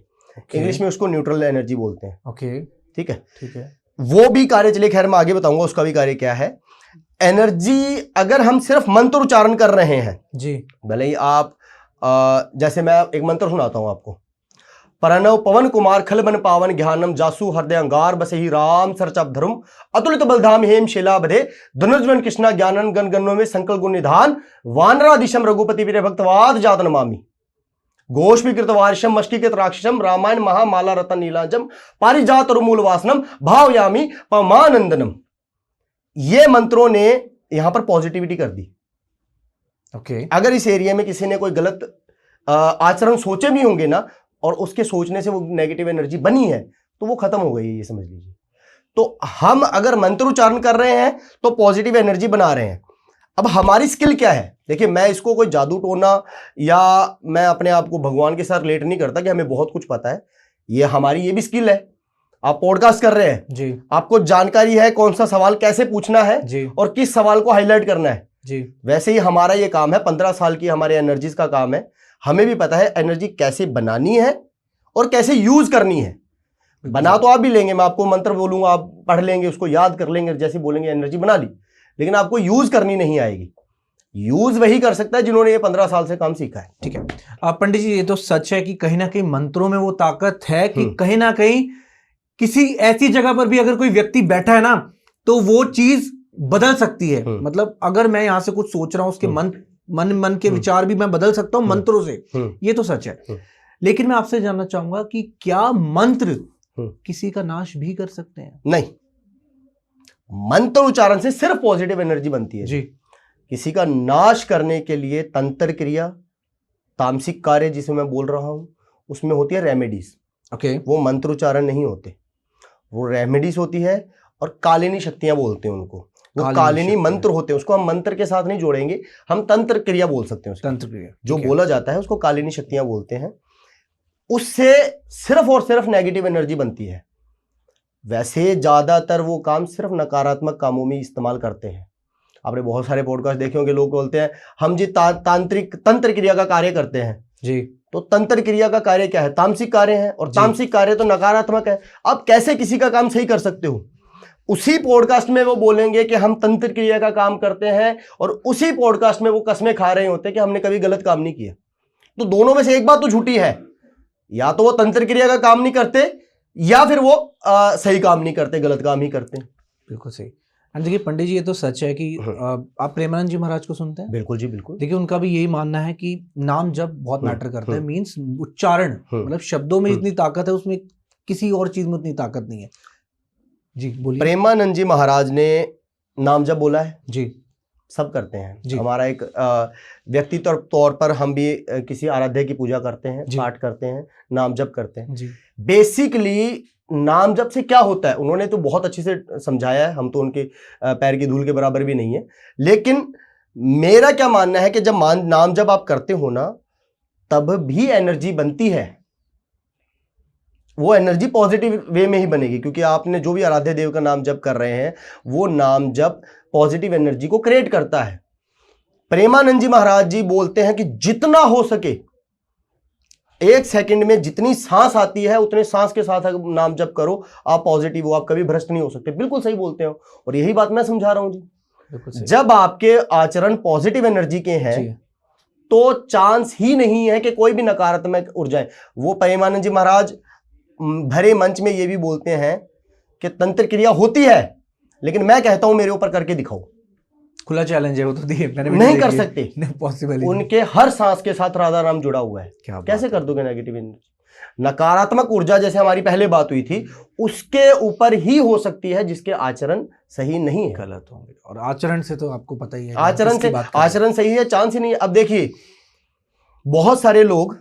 इंग्लिश में उसको न्यूट्रल एनर्जी बोलते हैं। ओके, ठीक है। वो भी कार्य चलिए, खैर मैं आगे बताऊंगा उसका भी कार्य क्या है। एनर्जी अगर हम सिर्फ मंत्र उच्चारण कर रहे हैं जी, भले ही आप जैसे मैं एक मंत्र सुनाता हूं आपको, प्रणव पवन कुमार खल बन पावन ज्ञानम जासु हृदय अंगार बसे ही राम सरचप धर्म अतुलित बलधाम हेम शिला बधे धनुर्जवन कृष्णा ज्ञानन गण गणों में संकल गुण निधान वानरादिशम रघुपति वीर भक्तवाद जात नमामि घोष विकृत वारिशम मष्टीकृत राक्षसम रामायण महामाला रतन नीलांजम पारिजात मूल वासनम भावयामी पमानंदनम। ये मंत्रों ने यहां पर पॉजिटिविटी कर दी। ओके, अगर इस एरिया में किसी ने कोई गलत आचरण सोचे भी होंगे ना, और उसके सोचने से वो नेगेटिव एनर्जी बनी है, तो वो खत्म हो गई है, ये समझ लीजिए। तो हम अगर मंत्र उच्चारण कर रहे हैं तो पॉजिटिव एनर्जी बना रहे हैं। अब हमारी स्किल क्या है? देखिए, मैं इसको कोई जादू टोना या मैं अपने आप को भगवान के साथ रिलेट नहीं करता कि हमें बहुत कुछ पता है। ये हमारी ये भी स्किल है। आप पॉडकास्ट कर रहे हैं जी, आपको जानकारी है कौन सा सवाल कैसे पूछना है जी, और किस सवाल को हाईलाइट करना है जी। वैसे ही हमारा ये काम है, 15 साल की हमारे एनर्जीज का काम है। हमें भी पता है एनर्जी कैसे बनानी है और कैसे यूज करनी है। बना तो आप भी लेंगे, मैं आपको मंत्र बोलूंगा, आप पढ़ लेंगे, उसको याद कर लेंगे, जैसे बोलेंगे एनर्जी बना ली, लेकिन आपको यूज करनी नहीं आएगी। यूज वही कर सकता है जिन्होंने ये 15 साल से काम सीखा है। ठीक है। आप पंडित जी, ये तो सच है कि कहीं ना कहीं मंत्रों में वो ताकत है कि कहीं ना कहीं किसी ऐसी जगह पर भी अगर कोई व्यक्ति बैठा है ना, तो वो चीज बदल सकती है। मतलब अगर मैं यहां से कुछ सोच रहा हूं, उसके मन के विचार भी मैं बदल सकता हूं मंत्रों से। ये तो सच है। लेकिन मैं आपसे जानना चाहूंगा कि क्या मंत्र हम्म। किसी का नाश भी कर सकते हैं? नहीं, मंत्र उच्चारण से सिर्फ पॉजिटिव एनर्जी बनती है जी। किसी का नाश करने के लिए तंत्र क्रिया, तामसिक कार्य जिसे मैं बोल रहा हूं, उसमें होती है रेमेडीज। ओके। वो मंत्र उच्चारण नहीं होते, वो रेमेडीज होती है। और कालिनी शक्तियां बोलते हैं उनको, वो कालिनी कालिनी शक्तियां। मंत्र होते हैं। उसको हम मंत्र के साथ नहीं जोड़ेंगे, हम तंत्र क्रिया बोल सकते हैं उसकी। तंत्र क्रिया जो ठीक है। बोला जाता है उसको कालिनी शक्तियां बोलते हैं। उससे सिर्फ और सिर्फ नेगेटिव एनर्जी बनती है। वैसे ज्यादातर वो काम सिर्फ नकारात्मक कामों में इस्तेमाल करते हैं। आपने बहुत सारे पॉडकास्ट देखे होंगे, लोग बोलते हैं हम जी तांत्रिक तंत्र क्रिया का कार्य करते हैं जी। तो तंत्र क्रिया का कार्य क्या है? तामसिक कार्य है, और जी। तामसिक कार्य तो नकारात्मक है। आप कैसे किसी का काम सही कर सकते हो? उसी पॉडकास्ट में वो बोलेंगे कि हम तंत्र क्रिया का काम करते हैं, और उसी पॉडकास्ट में वो कसमें खा रहे होते हैं कि हमने कभी गलत काम नहीं किया। तो दोनों में से एक बात तो झूठी है, या तो वो तंत्र क्रिया का काम नहीं करते, या फिर वो सही काम नहीं करते, गलत काम ही करते हैं। बिल्कुल सही। एंड देखिए पंडित जी, ये तो सच है कि आप प्रेमानंद जी महाराज को सुनते हैं? बिल्कुल जी, बिल्कुल। देखिए उनका भी यही मानना है कि नाम जब बहुत मैटर करता है, मींस उच्चारण, हम्म। मतलब शब्दों में जितनी ताकत है उसमें किसी और चीज में उतनी ताकत नहीं है। जी बोलिए। प्रेमानंद जी महाराज ने नाम जब बोला है, जी। सब करते हैं। जी। हमारा एक व्यक्तिगत तौर पर हम भी किसी आराध्य की पूजा करते हैं, जी। पाठ करते हैं, नाम जप करते हैं। जी। बेसिकली नाम जप से क्या होता है उन्होंने तो बहुत अच्छे से समझाया है, हम तो उनके पैर की धूल के बराबर भी नहीं है। लेकिन मेरा क्या मानना है कि जब नाम जप आप करते हो ना, तब भी एनर्जी बनती है। वो एनर्जी पॉजिटिव वे में ही बनेगी, क्योंकि आपने जो भी आराध्य देव का नाम जप कर रहे हैं, वो नाम जप पॉजिटिव एनर्जी को क्रिएट करता है। प्रेमानंद जी महाराज जी बोलते हैं कि जितना हो सके, एक सेकंड में जितनी सांस आती है उतने सांस के साथ नाम जप करो, आप पॉजिटिव हो, आप कभी भ्रष्ट नहीं हो सकते। बिल्कुल सही बोलते हो, और यही बात मैं समझा रहा हूं जी। जब आपके आचरण पॉजिटिव एनर्जी के हैं, तो चांस ही नहीं है कि कोई भी नकारात्मक ऊर्जाएं। वो प्रेमानंद जी महाराज भरे मंच में ये भी बोलते हैं कि तंत्र क्रिया होती है, लेकिन मैं कहता हूं मेरे ऊपर करके दिखाओ। खुला चैलेंज है वो तो, दिए मैंने नहीं कर सकते, नहीं पॉसिबल। उनके हर सांस के साथ राधा नाम जुड़ा हुआ है। कैसे कर दोगे नेगेटिव एनर्जी? नकारात्मक ऊर्जा, जैसे हमारी पहले बात हुई थी, उसके ऊपर ही हो सकती है जिसके आचरण सही नहीं है, गलत होंगे। और आचरण से तो आपको पता ही है, आचरण सही है, चांस ही नहीं है। अब देखिए बहुत सारे लोग,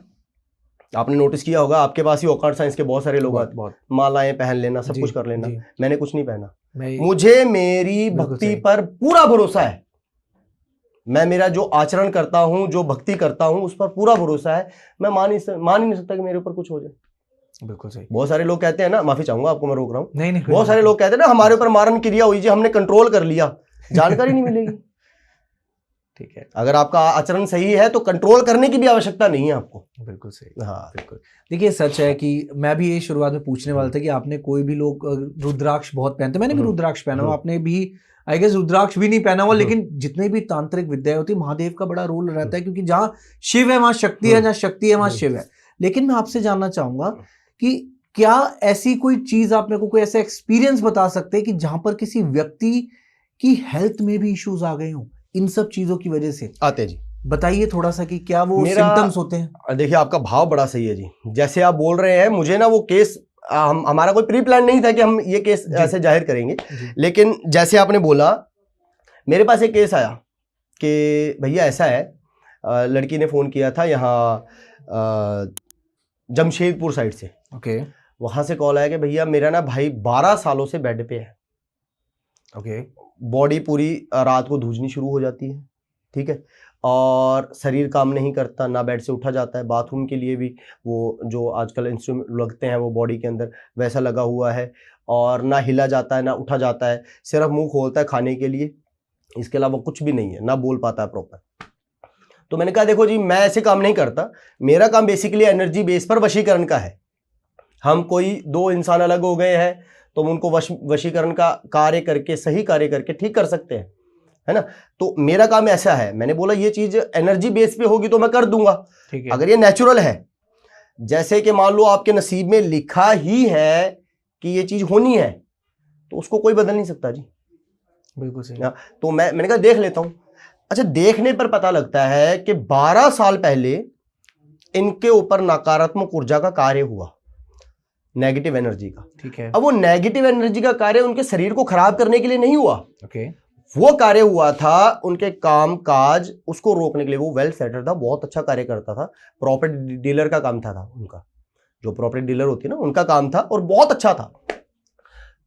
आपने नोटिस किया होगा, आपके पास ही ऑकल्ट साइंस के बहुत सारे लोग आते, बहुत मालाएं पहन लेना, सब कुछ कर लेना। मैंने कुछ नहीं पहना, मुझे मेरी भक्ति पर पूरा भरोसा है। मैं मेरा जो आचरण करता हूं, जो भक्ति करता हूं, उस पर पूरा भरोसा है। मैं मान ही नहीं सकता कि मेरे ऊपर कुछ हो जाए। बिल्कुल सही। बहुत सारे लोग कहते हैं ना, माफी चाहूंगा आपको, मैं रोक रहा हूं। नहीं, बहुत सारे लोग कहते हैं ना हमारे ऊपर मारन क्रिया हुई जी, हमने कंट्रोल कर लिया। जानकारी नहीं मिलेगी। ठीक है, अगर आपका आचरण सही है तो कंट्रोल करने की भी आवश्यकता नहीं है आपको। बिल्कुल सही। हाँ बिल्कुल। देखिए सच है कि मैं भी ये शुरुआत में पूछने वाला था कि आपने, कोई भी लोग रुद्राक्ष बहुत पहनते, मैंने भी रुद्राक्ष पहना हुआ, आपने भी आई गेस रुद्राक्ष भी नहीं पहना हुआ, लेकिन जितने भी तांत्रिक विद्याएं होती है, महादेव का बड़ा रोल रहता है, क्योंकि जहाँ शिव है वहां शक्ति है, जहाँ शक्ति है वहां शिव है। लेकिन मैं आपसे जानना चाहूंगा कि क्या ऐसी कोई चीज आप मेरे को कोई ऐसा एक्सपीरियंस बता सकते हैं कि जहां पर किसी व्यक्ति की हेल्थ में भी इश्यूज आ गए हों इन सब चीजों की वजह से? आते जी, बताइए थोड़ा सा कि क्या वो सिम्टम्स होते हैं। देखिए आपका भाव बड़ा सही है जी, जैसे आप बोल रहे हैं, मुझे ना वो केस हमारा कोई प्री प्लान नहीं था कि हम ये केस ऐसे जाहिर करेंगे, लेकिन जैसे आपने बोला, मेरे पास एक केस आया कि भैया ऐसा है, लड़की ने फ़ोन किया था यहाँ जमशेदपुर साइड से। ओके। वहाँ से कॉल आया कि भैया मेरा ना भाई 12 सालों से बेड पे है। ओके। बॉडी पूरी रात को धूजनी शुरू हो जाती है, ठीक है, और शरीर काम नहीं करता, ना बेड से उठा जाता है। बाथरूम के लिए भी वो जो आजकल इंस्ट्रूमेंट लगते हैं वो बॉडी के अंदर वैसा लगा हुआ है, और ना हिला जाता है ना उठा जाता है, सिर्फ मुंह खोलता है खाने के लिए, इसके अलावा कुछ भी नहीं है, ना बोल पाता है प्रॉपर। तो मैंने कहा देखो जी, मैं ऐसे काम नहीं करता, मेरा काम बेसिकली एनर्जी बेस पर वशीकरण का है। हम कोई दो इंसान अलग हो गए हैं तो हम उनको वशीकरण का कार्य करके, सही कार्य करके ठीक कर सकते हैं, है ना। तो मेरा काम ऐसा है, मैंने बोला ये चीज एनर्जी बेस पे होगी तो मैं कर दूंगा, ठीक है। अगर ये नेचुरल है, जैसे कि मान लो आपके नसीब में लिखा ही है कि ये चीज होनी है, तो उसको कोई बदल नहीं सकता जी। बिल्कुल सही। तो मैंने कहा देख लेता हूं। अच्छा, देखने पर पता लगता है कि 12 साल पहले इनके ऊपर नकारात्मक ऊर्जा का कार्य हुआ, नेगेटिव एनर्जी का। ठीक है। अब वो नेगेटिव एनर्जी का कार्य उनके शरीर को खराब करने के लिए नहीं हुआ। ओके। वो कार्य हुआ था उनके काम काज उसको रोकने के लिए। वो वेल सेटल था, बहुत अच्छा कार्य करता था, प्रॉपर्टी डीलर का काम था उनका, जो प्रॉपर्टी डीलर होती है ना, उनका काम था और बहुत अच्छा था।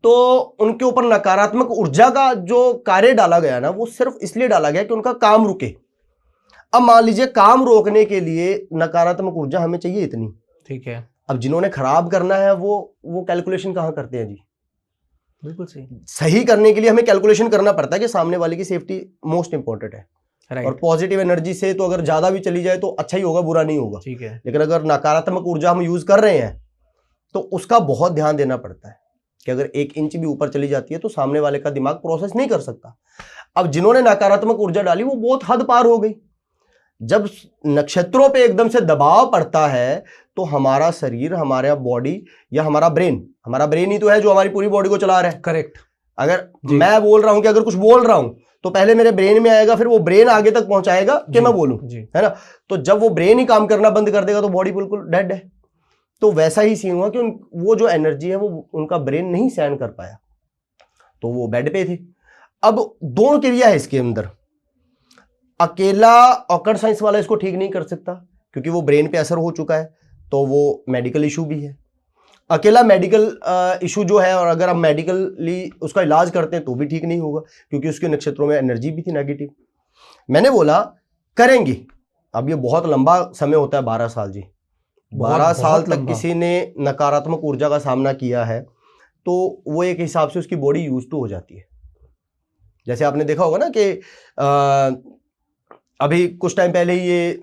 तो उनके ऊपर नकारात्मक ऊर्जा का जो कार्य डाला गया ना, वो सिर्फ इसलिए डाला गया कि उनका काम रुके। अब मान लीजिए काम रोकने के लिए नकारात्मक ऊर्जा हमें चाहिए इतनी। ठीक है। अब जिन्होंने खराब करना है वो कैलकुलेशन कहाँ करते हैं जी? बिल्कुल सही। सही करने के लिए हमें कैलकुलेशन करना पड़ता है कि सामने वाले की सेफ्टी मोस्ट इंपॉर्टेंट है। राइट। और पॉजिटिव एनर्जी से तो अगर ज्यादा भी चली जाए तो अच्छा ही होगा, बुरा नहीं होगा। ठीक है। लेकिन अगर नकारात्मक ऊर्जा हम यूज कर रहे हैं तो उसका बहुत ध्यान देना पड़ता है कि अगर 1 इंच भी ऊपर चली जाती है तो सामने वाले का दिमाग प्रोसेस नहीं कर सकता। अब जिन्होंने नकारात्मक ऊर्जा डाली वो बहुत हद पार हो गई। जब नक्षत्रों पे एकदम से दबाव पड़ता है तो हमारा शरीर, हमारा बॉडी या हमारा ब्रेन ही तो है जो हमारी पूरी बॉडी को चला रहा है। करेक्ट। अगर मैं बोल रहा हूं कि अगर कुछ बोल रहा हूं तो पहले मेरे ब्रेन में आएगा, फिर वो ब्रेन आगे तक पहुंचाएगा कि मैं बोलूं, है ना। तो जब वो ब्रेन ही काम करना बंद कर देगा तो बॉडी बिल्कुल डेड है। तो वैसा ही सीन हुआ कि वो जो एनर्जी है वो उनका ब्रेन नहीं सहन कर पाया, तो वो बेड पे थे। अब 2 क्रिया है इसके अंदर। अकेला ऑकल्ट साइंस वाला इसको ठीक नहीं कर सकता क्योंकि वो ब्रेन पे असर हो चुका है, तो वो मेडिकल इशू भी है। अकेला मेडिकल इशू जो है, और अगर हम मेडिकली उसका इलाज करते हैं तो भी ठीक नहीं होगा क्योंकि उसके नक्षत्रों में एनर्जी भी थी नेगेटिव। मैंने बोला करेंगे। अब ये बहुत लंबा समय होता है, 12 साल जी। 12 साल तक किसी ने नकारात्मक ऊर्जा का सामना किया है तो वो एक हिसाब से उसकी बॉडी यूज टू हो जाती है। जैसे आपने देखा होगा ना कि अभी कुछ टाइम पहले ये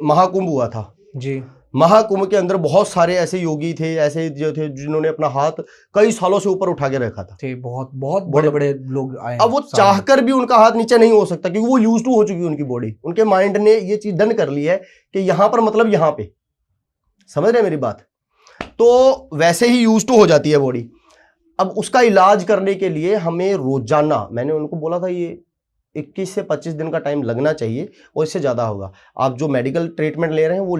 महाकुंभ हुआ था जी। महाकुंभ के अंदर बहुत सारे ऐसे योगी थे, ऐसे जो थे जिन्होंने अपना हाथ कई सालों से ऊपर उठा के रखा था। बहुत बहुत बड़े बड़े लोग आए। अब वो चाहकर भी उनका हाथ नीचे नहीं हो सकता क्योंकि वो यूज टू हो चुकी है उनकी बॉडी। उनके माइंड ने ये चीज डन कर ली है कि यहां पर मतलब यहां पे, समझ रहे हैं मेरी बात? तो वैसे ही यूज टू हो जाती है बॉडी। अब उसका इलाज करने के लिए हमें रोजाना, मैंने उनको बोला था ये 21 से 25 दिन का टाइम लगना चाहिए और इससे ज्यादा होगा। आप जो मेडिकल ट्रीटमेंट ले रहे हैं वो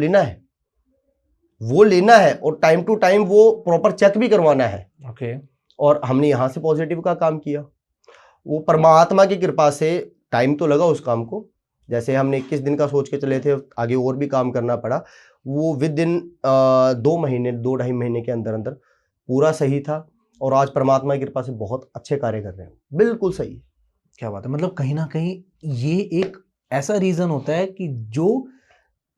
लेना है और टाइम टू टाइम वो प्रॉपर चेक भी करवाना है। ओके। और हमने यहां से पॉजिटिव का काम किया। वो परमात्मा की कृपा से टाइम तो लगा उस काम को। जैसे हमने 21 दिन का सोच के चले थे, आगे और भी काम करना पड़ा। वो विद इन 2-2.5 महीने के अंदर अंदर पूरा सही था और आज परमात्मा की कृपा से बहुत अच्छे कार्य कर रहे हैं, बिल्कुल सही। क्या बात है। मतलब कहीं ना कहीं ये एक ऐसा रीजन होता है कि जो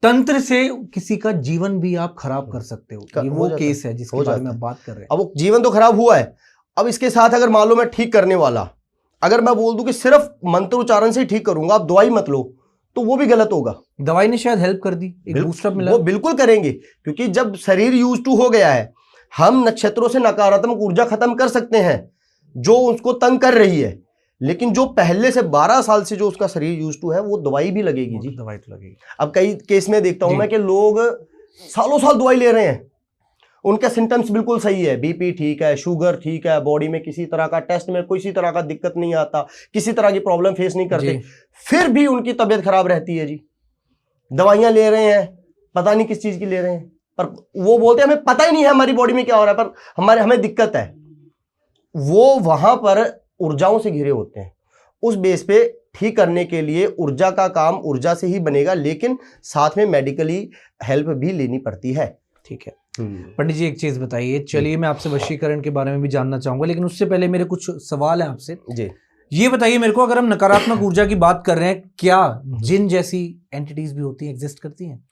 तंत्र से किसी का जीवन भी आप खराब कर सकते हो। ये वो केस है जिसके बारे में आप बात कर रहे हैं। अब वो जीवन तो खराब हुआ है। अब इसके साथ अगर मान लो मैं ठीक करने वाला, अगर मैं बोल दूं कि सिर्फ मंत्र उच्चारण से ही ठीक करूंगा, आप दवाई मत लो, तो वो भी गलत होगा। दवाई ने शायद हेल्प कर दी, एक बूस्टअप मिला। वो बिल्कुल करेंगे क्योंकि जब शरीर यूज टू हो गया है, हम नक्षत्रों से नकारात्मक ऊर्जा खत्म कर सकते हैं जो उसको तंग कर रही है, लेकिन जो पहले से 12 साल से जो उसका शरीर यूज टू है वो दवाई भी लगेगी जी। दवाई तो लगेगी। अब कई केस में देखता हूं मैं कि लोग सालों साल दवाई ले रहे हैं, उनके सिम्टम्स बिल्कुल सही है, बीपी ठीक है, शुगर ठीक है, बॉडी में किसी तरह का टेस्ट में किसी तरह का दिक्कत नहीं आता, किसी तरह की प्रॉब्लम फेस नहीं करते, फिर भी उनकी तबीयत खराब रहती है जी। दवाइयां ले रहे हैं, पता नहीं किस चीज की ले रहे हैं, पर वो बोलते हैं हमें पता ही नहीं है हमारी बॉडी में क्या हो रहा है, पर हमें दिक्कत है। वो वहां पर ऊर्जाओं से घिरे होते हैं। उस बेस पे ठीक करने के लिए ऊर्जा का काम ऊर्जा से ही बनेगा, लेकिन साथ में मेडिकली हेल्प भी लेनी पड़ती है। ठीक है पंडित जी, एक चीज बताइए। चलिए मैं आपसे वशीकरण के बारे में भी जानना चाहूंगा, लेकिन उससे पहले मेरे कुछ सवाल है आपसे जी। ये बताइए मेरे को, अगर हम नकारात्मक ऊर्जा की बात कर रहे हैं, क्या जिन जैसी एंटिटीज भी होती हैं, एग्जिस्ट करती हैं?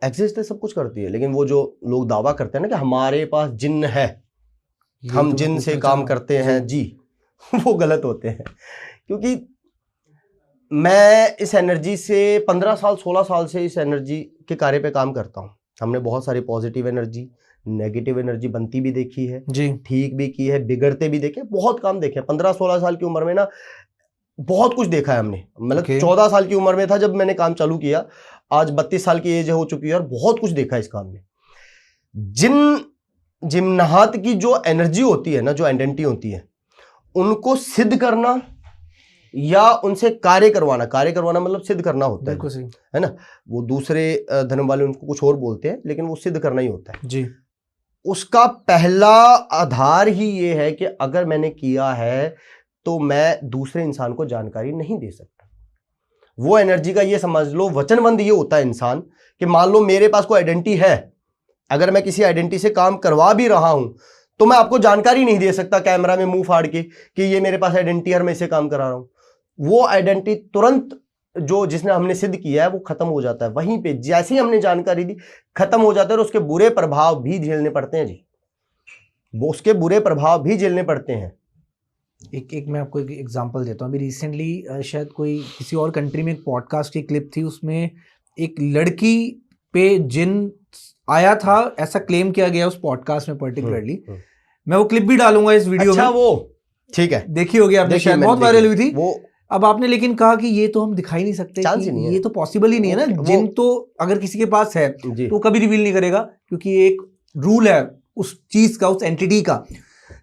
एग्जिस्ट है, सब कुछ करती है, लेकिन वो जो लोग दावा करते हैं ना कि हमारे पास जिन्न है, हम जिन्न से काम करते हैं जी, वो गलत होते हैं। क्योंकि मैं इस एनर्जी से 15 साल 16 साल से इस एनर्जी के कार्य पे काम करता हूँ। हमने बहुत सारी पॉजिटिव एनर्जी, नेगेटिव एनर्जी बनती भी देखी है जी, ठीक भी की है, बिगड़ते भी देखे, बहुत काम देखे। 15-16 साल की उम्र में ना बहुत कुछ देखा है हमने। मतलब 14 साल की उम्र में था जब मैंने काम चालू किया, आज 32 साल की एज हो चुकी है और बहुत कुछ देखा है इस काम में। जिम्नाहत की जो एनर्जी होती है ना, जो आइडेंटिटी होती है, उनको सिद्ध करना या उनसे कार्य करवाना मतलब सिद्ध करना होता है, बिल्कुल सही है ना। वो दूसरे धर्म वाले उनको कुछ और बोलते हैं, लेकिन वो सिद्ध करना ही होता है जी। उसका पहला आधार ही ये है कि अगर मैंने किया है तो मैं दूसरे इंसान को जानकारी नहीं दे सकता। वो एनर्जी का ये समझ लो वचनबंध ये होता है इंसान कि मान लो मेरे पास कोई आइडेंटिटी है, अगर मैं किसी आइडेंटिटी से काम करवा भी रहा हूं तो मैं आपको जानकारी नहीं दे सकता कैमरा में मुंह फाड़ के कि ये मेरे पास आइडेंटिटी है और मैं इसे काम करा रहा हूं। वो आइडेंटिटी तुरंत जो जिसने हमने सिद्ध किया है वो खत्म हो जाता है, वहीं पे जैसे ही हमने जानकारी दी खत्म हो जाता है और उसके बुरे प्रभाव भी झेलने पड़ते हैं जी, वो उसके बुरे प्रभाव भी झेलने पड़ते हैं। एक मैं आपको एक एग्जांपल देता हूँ। अभी रिसेंटली शायद कोई किसी और कंट्री में एक पॉडकास्ट की क्लिप थी, उसमें एक लड़की पे जिन आया था ऐसा क्लेम किया गया उस पॉडकास्ट में पर्टिकुलरली। मैं वो क्लिप भी डालूंगा इस वीडियो में। वो ठीक है, देखी होगी आपने, शायद बहुत वायरल हुई थी वो। अब आपने लेकिन कहा कि ये तो हम दिखा ही नहीं सकते, चांस ही नहीं है, ये तो पॉसिबल ही नहीं है ना। जिन तो अगर किसी के पास है तो कभी रिवील नहीं करेगा क्योंकि एक रूल है उस चीज का, उस एंटिटी का।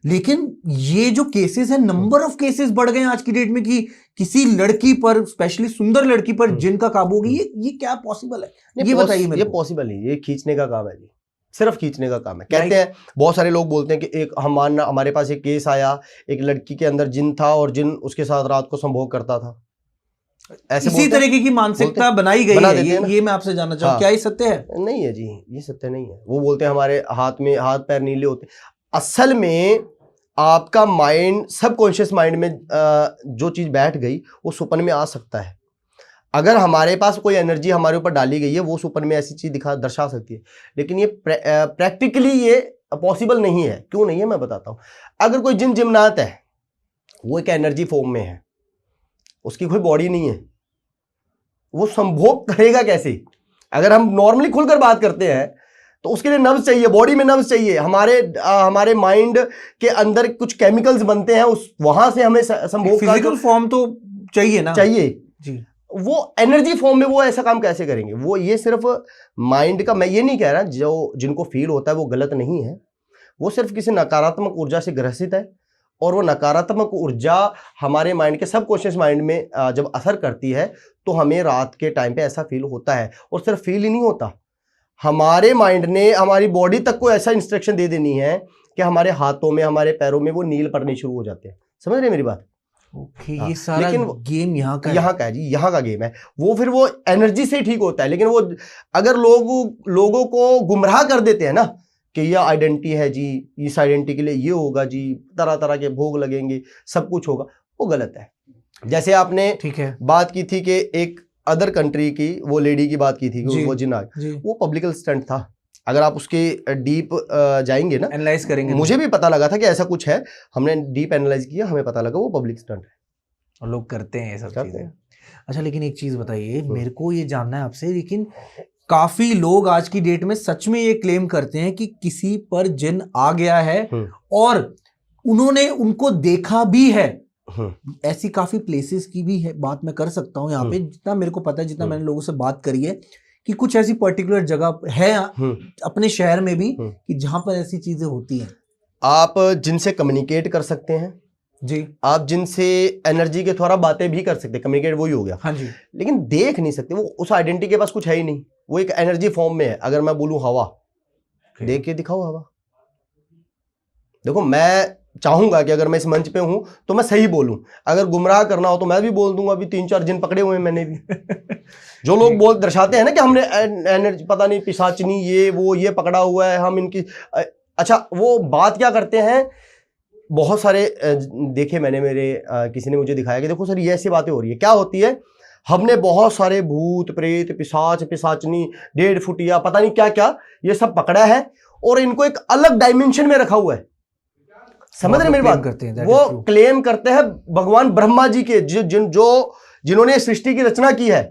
लेकिन ये जो केसेस है, नंबर ऑफ केसेस बढ़ गए आज की डेट में कि किसी लड़की पर, स्पेशली सुंदर लड़की पर जिन का काबू होगी। ये क्या पॉसिबल है? ये बताइए मेरे को। ये पॉसिबल नहीं, ये खींचने का काम है जी, सिर्फ खींचने का काम है। कहते हैं बहुत सारे लोग बोलते हैं कि एक हमारे पास एक केस आया, एक लड़की के अंदर जिन था और जिन उसके साथ रात को संभोग करता था। ऐसे इसी तरीके की मानसिकता बनाई गई है। ये मैं आपसे जानना चाहूँ, क्या ये सत्य है? नहीं है जी, ये सत्य नहीं है। वो बोलते हैं हमारे हाथ पैर नीले होते। असल में आपका माइंड, सबकॉन्शियस माइंड में जो चीज बैठ गई वो सुपन में आ सकता है। अगर हमारे पास कोई एनर्जी हमारे ऊपर डाली गई है वो सुपन में ऐसी चीज दर्शा सकती है, लेकिन ये प्रैक्टिकली ये पॉसिबल नहीं है। क्यों नहीं है मैं बताता हूँ। अगर कोई जिमनात है, वो एक एनर्जी फॉर्म में है, उसकी कोई बॉडी नहीं है, वो संभोग करेगा कैसे? अगर हम नॉर्मली खुलकर बात करते हैं तो उसके लिए नर्व्स चाहिए, बॉडी में नर्व्स चाहिए। हमारे माइंड के अंदर कुछ केमिकल्स बनते हैं, उस वहां से हमें संभोग का फिजिकल फॉर्म तो चाहिए ना, चाहिए जी। वो एनर्जी फॉर्म में वो ऐसा काम कैसे करेंगे? वो ये सिर्फ माइंड का, मैं ये नहीं कह रहा जो जिनको फील होता है वो गलत नहीं है, वो सिर्फ किसी नकारात्मक ऊर्जा से ग्रसित है। और वो नकारात्मक ऊर्जा हमारे माइंड के सबकॉन्शियस माइंड में जब असर करती है तो हमें रात के टाइम पे ऐसा फील होता है। और सिर्फ फील ही नहीं होता, हमारे माइंड ने हमारी बॉडी तक को ऐसा इंस्ट्रक्शन दे देनी है कि हमारे हाथों में, हमारे पैरों में वो नील पड़ने शुरू हो जाते हैं। समझ रहे मेरी बात? ओके, ये सारा गेम यहाँ का है जी, यहाँ का गेम है। वो फिर वो एनर्जी से ठीक होता है, लेकिन वो अगर लोगों को गुमराह कर देते हैं ना कि यह आइडेंटिटी है जी, इस आइडेंटिटी के लिए ये होगा जी, तरह तरह के भोग लगेंगे, सब कुछ होगा, वो गलत है। जैसे आपने ठीक है बात की थी कि एक अदर कंट्री की वो लेडी की बात की थी कि वो जिन वो पब्लिकल स्टंट था। अगर आप उसके डीप जाएंगे ना, एनालाइज करेंगे, मुझे भी पता लगा था कि ऐसा कुछ है, हमने डीप एनालाइज किया, हमें पता लगा वो पब्लिक स्टंट है और लोग करते हैं ये सब चीजें। अच्छा, लेकिन एक चीज बताइए, मेरे को ये जानना है आपसे, लेकिन काफी लोग आज की डेट में सच में ये क्लेम करते हैं कि किसी पर जिन आ गया है और उन्होंने उनको देखा भी है। ऐसी काफी प्लेसेस की भी है बात मैं कर सकता हूँ यहाँ पे, जितना मेरे को पता है, जितना मैंने लोगों से बात करी है, कि कुछ ऐसी पर्टिकुलर जगह है अपने शहर में भी कि जहां पर ऐसी चीजें होती हैं। आप जिनसे कम्युनिकेट कर सकते हैं जी, आप जिनसे एनर्जी के द्वारा बातें भी कर सकते हैं, कम्युनिकेट वही हो गया। हाँ जी। लेकिन देख नहीं सकते, वो उस आइडेंटिटी के पास कुछ है ही नहीं, वो एक एनर्जी फॉर्म में है। अगर मैं बोलूं हवा, देख के दिखाओ हवा। देखो, मैं चाहूंगा कि अगर मैं इस मंच पे हूं तो मैं सही बोलूं, अगर गुमराह करना हो तो मैं भी बोल दूंगा। अभी 3-4 जिन पकड़े हुए हैं मैंने भी जो लोग दर्शाते हैं ना कि हमने एनर्जी, पता नहीं पिशाचनी, ये वो, ये पकड़ा हुआ है, हम इनकी। अच्छा, वो बात क्या करते हैं, बहुत सारे देखे मैंने, मेरे किसी ने मुझे दिखाया कि देखो सर ये ऐसी बातें हो रही है। क्या होती है, हमने बहुत सारे भूत प्रेत पिशाचनी 1.5 फुटिया पता नहीं क्या क्या ये सब पकड़ा है और इनको एक अलग डायमेंशन में रखा हुआ है। समझ रहे मेरी बात? वो क्लेम करते हैं भगवान ब्रह्मा जी के, जिन्होंने सृष्टि की रचना की है,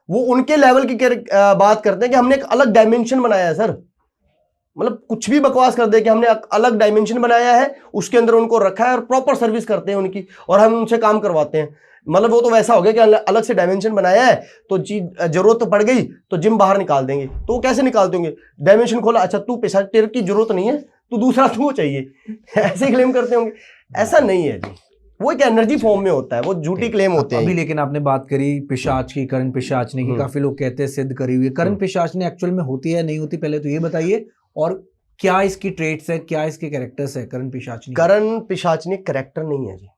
वो उनके लेवल की बात करते हैं कि हमने एक अलग डायमेंशन बनाया है। सर मतलब कुछ भी बकवास कर दे कि हमने अलग डायमेंशन बनाया है, उसके अंदर उनको रखा है और प्रॉपर सर्विस करते हैं उनकी, और हम उनसे काम करवाते हैं। मतलब वो तो वैसा हो गया कि अलग से डायमेंशन बनाया है, तो जरूरत पड़ गई तो जिम बाहर निकाल देंगे। तो वो कैसे निकालते होंगे? डायमेंशन खोला, अच्छा तू पैसा, तेरे की जरूरत नहीं है, तू दूसरा तू चाहिए, ऐसे क्लेम करते होंगे। ऐसा नहीं है जी, वो एक एनर्जी फॉर्म में होता है, वो झूठी क्लेम होते हैं अभी। लेकिन आपने बात करी पिशाच की, करण पिशाचनी की, काफी लोग कहते हैं सिद्ध करी हुई। करण पिशाचनी एक्चुअल में होती है नहीं होती, पहले तो ये बताइए, और क्या इसकी ट्रेट्स है, क्या इसके कैरेक्टर्स है करण पिशाचनी? करण पिशाचनी कैरेक्टर नहीं है जी।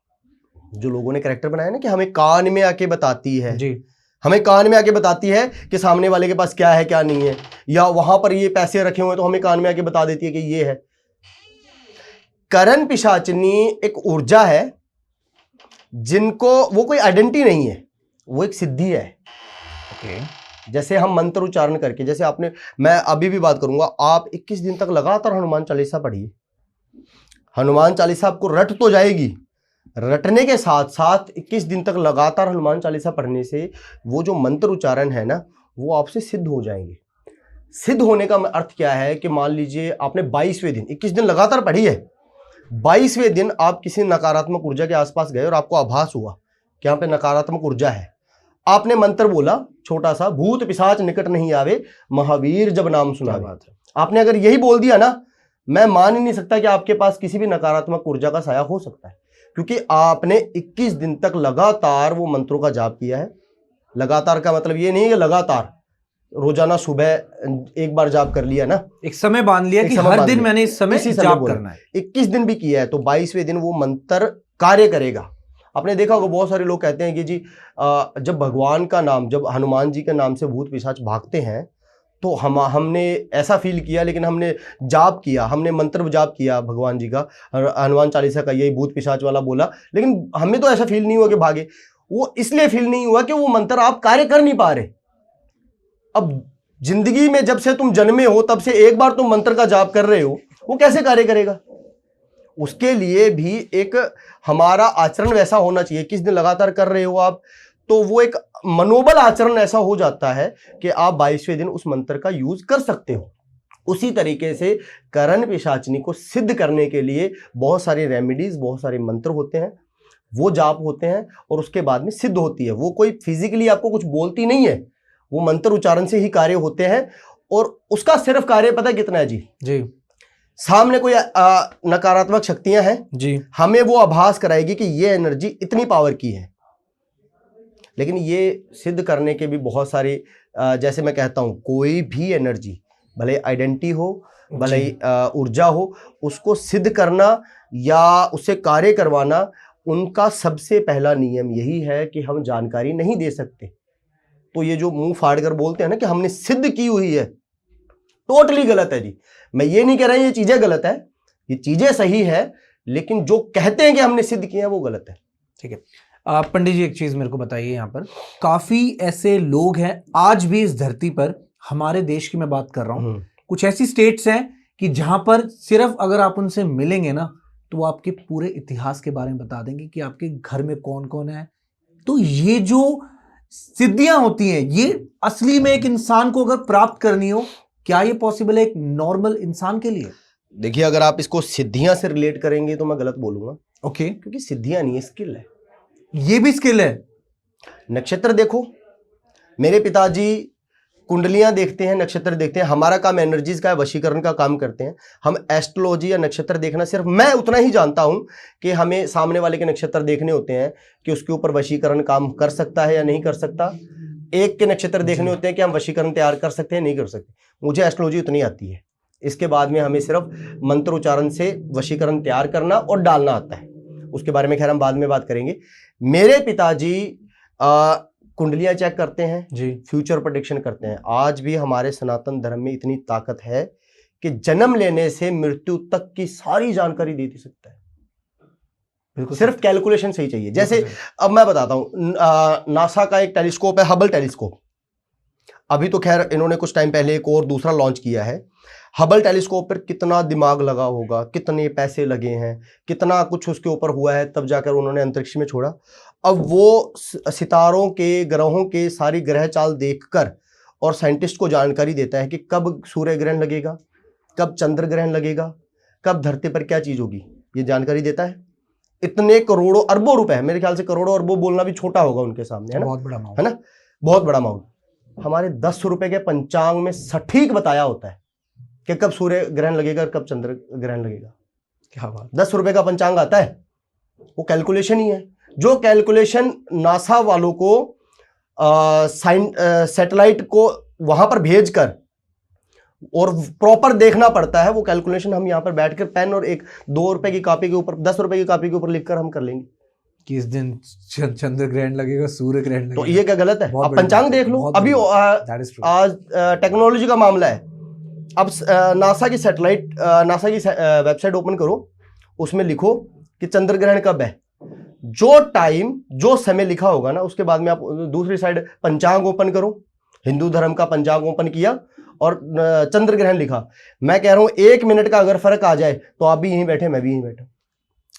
जो लोगों ने कैरेक्टर बनाया ना कि हमें कान में आके बताती है जी, हमें कान में आके बताती है कि सामने वाले के पास क्या है क्या नहीं है, या वहां पर ये पैसे रखे हुए हैं तो हमें कान में आके बता देती है कि ये है। करण पिशाचनी एक ऊर्जा है जिनको, वो कोई आइडेंटिटी नहीं है, वो एक सिद्धि है। जैसे हम मंत्र उच्चारण करके, जैसे आपने, मैं अभी भी बात करूंगा, आप 21 दिन तक लगातार हनुमान चालीसा पढ़िए। हनुमान चालीसा आपको रट तो जाएगी, रटने के साथ साथ 21 दिन तक लगातार हनुमान चालीसा पढ़ने से वो जो मंत्र उच्चारण है ना, वो आपसे सिद्ध हो जाएंगे। सिद्ध होने का अर्थ क्या है कि मान लीजिए आपने 22वें दिन, 21 दिन लगातार पढ़ी है, 22वें दिन आप किसी नकारात्मक ऊर्जा के आसपास गए और आपको आभास हुआ कि यहाँ पे नकारात्मक ऊर्जा है। आपने मंत्र बोला छोटा सा, भूत पिशाच निकट नहीं आवे, महावीर जब नाम सुनावे। आपने अगर यही बोल दिया ना, मैं मान ही नहीं सकता कि आपके पास किसी भी नकारात्मक ऊर्जा का साया हो सकता है, क्योंकि आपने 21 दिन तक लगातार वो मंत्रों का जाप किया है। लगातार का मतलब ये नहीं है कि लगातार रोजाना सुबह एक बार जाप कर लिया ना, एक समय बांध लिया कि हर दिन मैंने इस समय जाप करना है। 21 दिन भी किया है तो 22वें दिन वो मंत्र कार्य करेगा। आपने देखा होगा बहुत सारे लोग कहते हैं कि जी जब भगवान का नाम, जब हनुमान जी के नाम से भूत पिशाच भागते हैं तो हमने ऐसा फील किया, लेकिन हमने जाप किया, हमने मंत्र जाप किया भगवान जी का, हनुमान चालीसा का, यही भूत पिशाच वाला बोला, लेकिन हमें तो ऐसा फील नहीं हुआ कि भागे। वो इसलिए फील नहीं हुआ कि वो मंत्र आप कार्य कर नहीं पा रहे। अब जिंदगी में जब से तुम जन्मे हो तब से एक बार तुम मंत्र का जाप कर रहे हो, वो कैसे कार्य करेगा? उसके लिए भी एक हमारा आचरण वैसा होना चाहिए। किस दिन लगातार कर रहे हो आप, तो वो एक मनोबल आचरण ऐसा हो जाता है कि आप 22वें दिन उस मंत्र का यूज कर सकते हो। उसी तरीके से करण पिशाचनी को सिद्ध करने के लिए बहुत सारी रेमेडीज, बहुत सारे मंत्र होते हैं, वो जाप होते हैं और उसके बाद में सिद्ध होती है। वो कोई फिजिकली आपको कुछ बोलती नहीं है, वो मंत्र उच्चारण से ही कार्य होते हैं। और उसका सिर्फ कार्य पता कितना है जी? सामने कोई नकारात्मक शक्तियां हैं जी, हमें वो आभास कराएगी कि ये एनर्जी इतनी पावर की है। लेकिन ये सिद्ध करने के भी बहुत सारी, जैसे मैं कहता हूं, कोई भी एनर्जी, भले आइडेंटिटी हो, भले ऊर्जा हो, उसको सिद्ध करना या उससे कार्य करवाना, उनका सबसे पहला नियम यही है कि हम जानकारी नहीं दे सकते। तो ये जो मुंह फाड़ कर बोलते हैं ना कि हमने सिद्ध की हुई है, टोटली गलत है जी। मैं ये नहीं कह रहा ये चीजें गलत है, ये चीजें सही है, लेकिन जो कहते हैं कि हमने सिद्ध किया है वो गलत है। ठीक है। पंडित जी एक चीज मेरे को बताइए, यहाँ पर काफी ऐसे लोग हैं आज भी इस धरती पर, हमारे देश की मैं बात कर रहा हूँ, कुछ ऐसी स्टेट्स हैं कि जहां पर सिर्फ अगर आप उनसे मिलेंगे ना तो वो आपके पूरे इतिहास के बारे में बता देंगे कि आपके घर में कौन कौन है। तो ये जो सिद्धियां होती हैं, ये असली में एक इंसान को अगर प्राप्त करनी हो, क्या ये पॉसिबल है एक नॉर्मल इंसान के लिए? देखिए, अगर आप इसको सिद्धियां से रिलेट करेंगे तो मैं गलत बोलूंगा। ओके, क्योंकि सिद्धियां नहीं है, स्किल है। ये भी स्किल है। नक्षत्र देखो, मेरे पिताजी कुंडलियां देखते हैं, नक्षत्र देखते हैं। हमारा काम एनर्जीज का, वशीकरण का काम करते हैं। हम एस्ट्रोलॉजी या नक्षत्र देखना, सिर्फ मैं उतना ही जानता हूं कि हमें सामने वाले के नक्षत्र देखने होते हैं कि उसके ऊपर वशीकरण काम कर सकता है या नहीं कर सकता। एक के नक्षत्र देखने होते हैं कि हम वशीकरण तैयार कर सकते हैं नहीं कर सकते। मुझे एस्ट्रोलॉजी उतनी आती है। इसके बाद में हमें सिर्फ मंत्र उच्चारण से वशीकरण तैयार करना और डालना आता है। उसके बारे में खैर हम बाद में बात करेंगे। मेरे पिताजी कुंडलियां चेक करते हैं जी, फ्यूचर प्रेडिक्शन करते हैं। आज भी हमारे सनातन धर्म में इतनी ताकत है कि जन्म लेने से मृत्यु तक की सारी जानकारी दे सकता है। बिल्कुल, सिर्फ कैलकुलेशन सही चाहिए। जैसे अब मैं बताता हूं, नासा का एक टेलीस्कोप है, हबल टेलीस्कोप। अभी तो खैर इन्होंने कुछ टाइम पहले एक और दूसरा लॉन्च किया है। हबल टेलीस्कोप पर कितना दिमाग लगा होगा, कितने पैसे लगे हैं, कितना कुछ उसके ऊपर हुआ है, तब जाकर उन्होंने अंतरिक्ष में छोड़ा। अब वो सितारों के, ग्रहों के सारी ग्रह चाल देखकर और साइंटिस्ट को जानकारी देता है कि कब सूर्य ग्रहण लगेगा, कब चंद्र ग्रहण लगेगा, कब धरती पर क्या चीज होगी, ये जानकारी देता है। इतने करोड़ों अरबों रुपए है, मेरे ख्याल से करोड़ों अरबों बोलना भी छोटा होगा उनके सामने, है ना? बहुत बड़ा अमाउंट है ना, बहुत बड़ा अमाउंट। हमारे 10 रुपए के पंचांग में सटीक बताया होता है कि कब सूर्य ग्रहण लगेगा और कब चंद्र ग्रहण लगेगा। क्या बात। 10 रुपए का पंचांग आता है, वो कैलकुलेशन ही है। जो कैलकुलेशन नासा वालों को सैटेलाइट को वहां पर भेजकर और प्रॉपर देखना पड़ता है, वो कैलकुलेशन हम यहाँ पर बैठकर पेन और एक 2 रुपए की कॉपी के ऊपर 10 रुपए की कॉपी के ऊपर लिखकर हम कर लेंगे कि इस दिन चंद्र ग्रहण लगेगा, सूर्य ग्रहण लगेगा। तो ये क्या गलत है? बहुत आप बड़ी पंचांग बात है, देख लो। बहुत अभी बड़ी बात है। That is true। आज टेक्नोलॉजी का मामला है। अब नासा की सैटेलाइट, नासा की वेबसाइट ओपन करो, उसमें लिखो कि चंद्र ग्रहण कब है। जो टाइम, जो समय लिखा होगा ना, उसके बाद में आप दूसरी साइड पंचांग ओपन करो, हिंदू धर्म का पंचांग ओपन किया और चंद्र ग्रहण लिखा। मैं कह रहा हूं 1 मिनट का अगर फर्क आ जाए तो आप भी यहीं बैठे, मैं भी यहीं बैठा।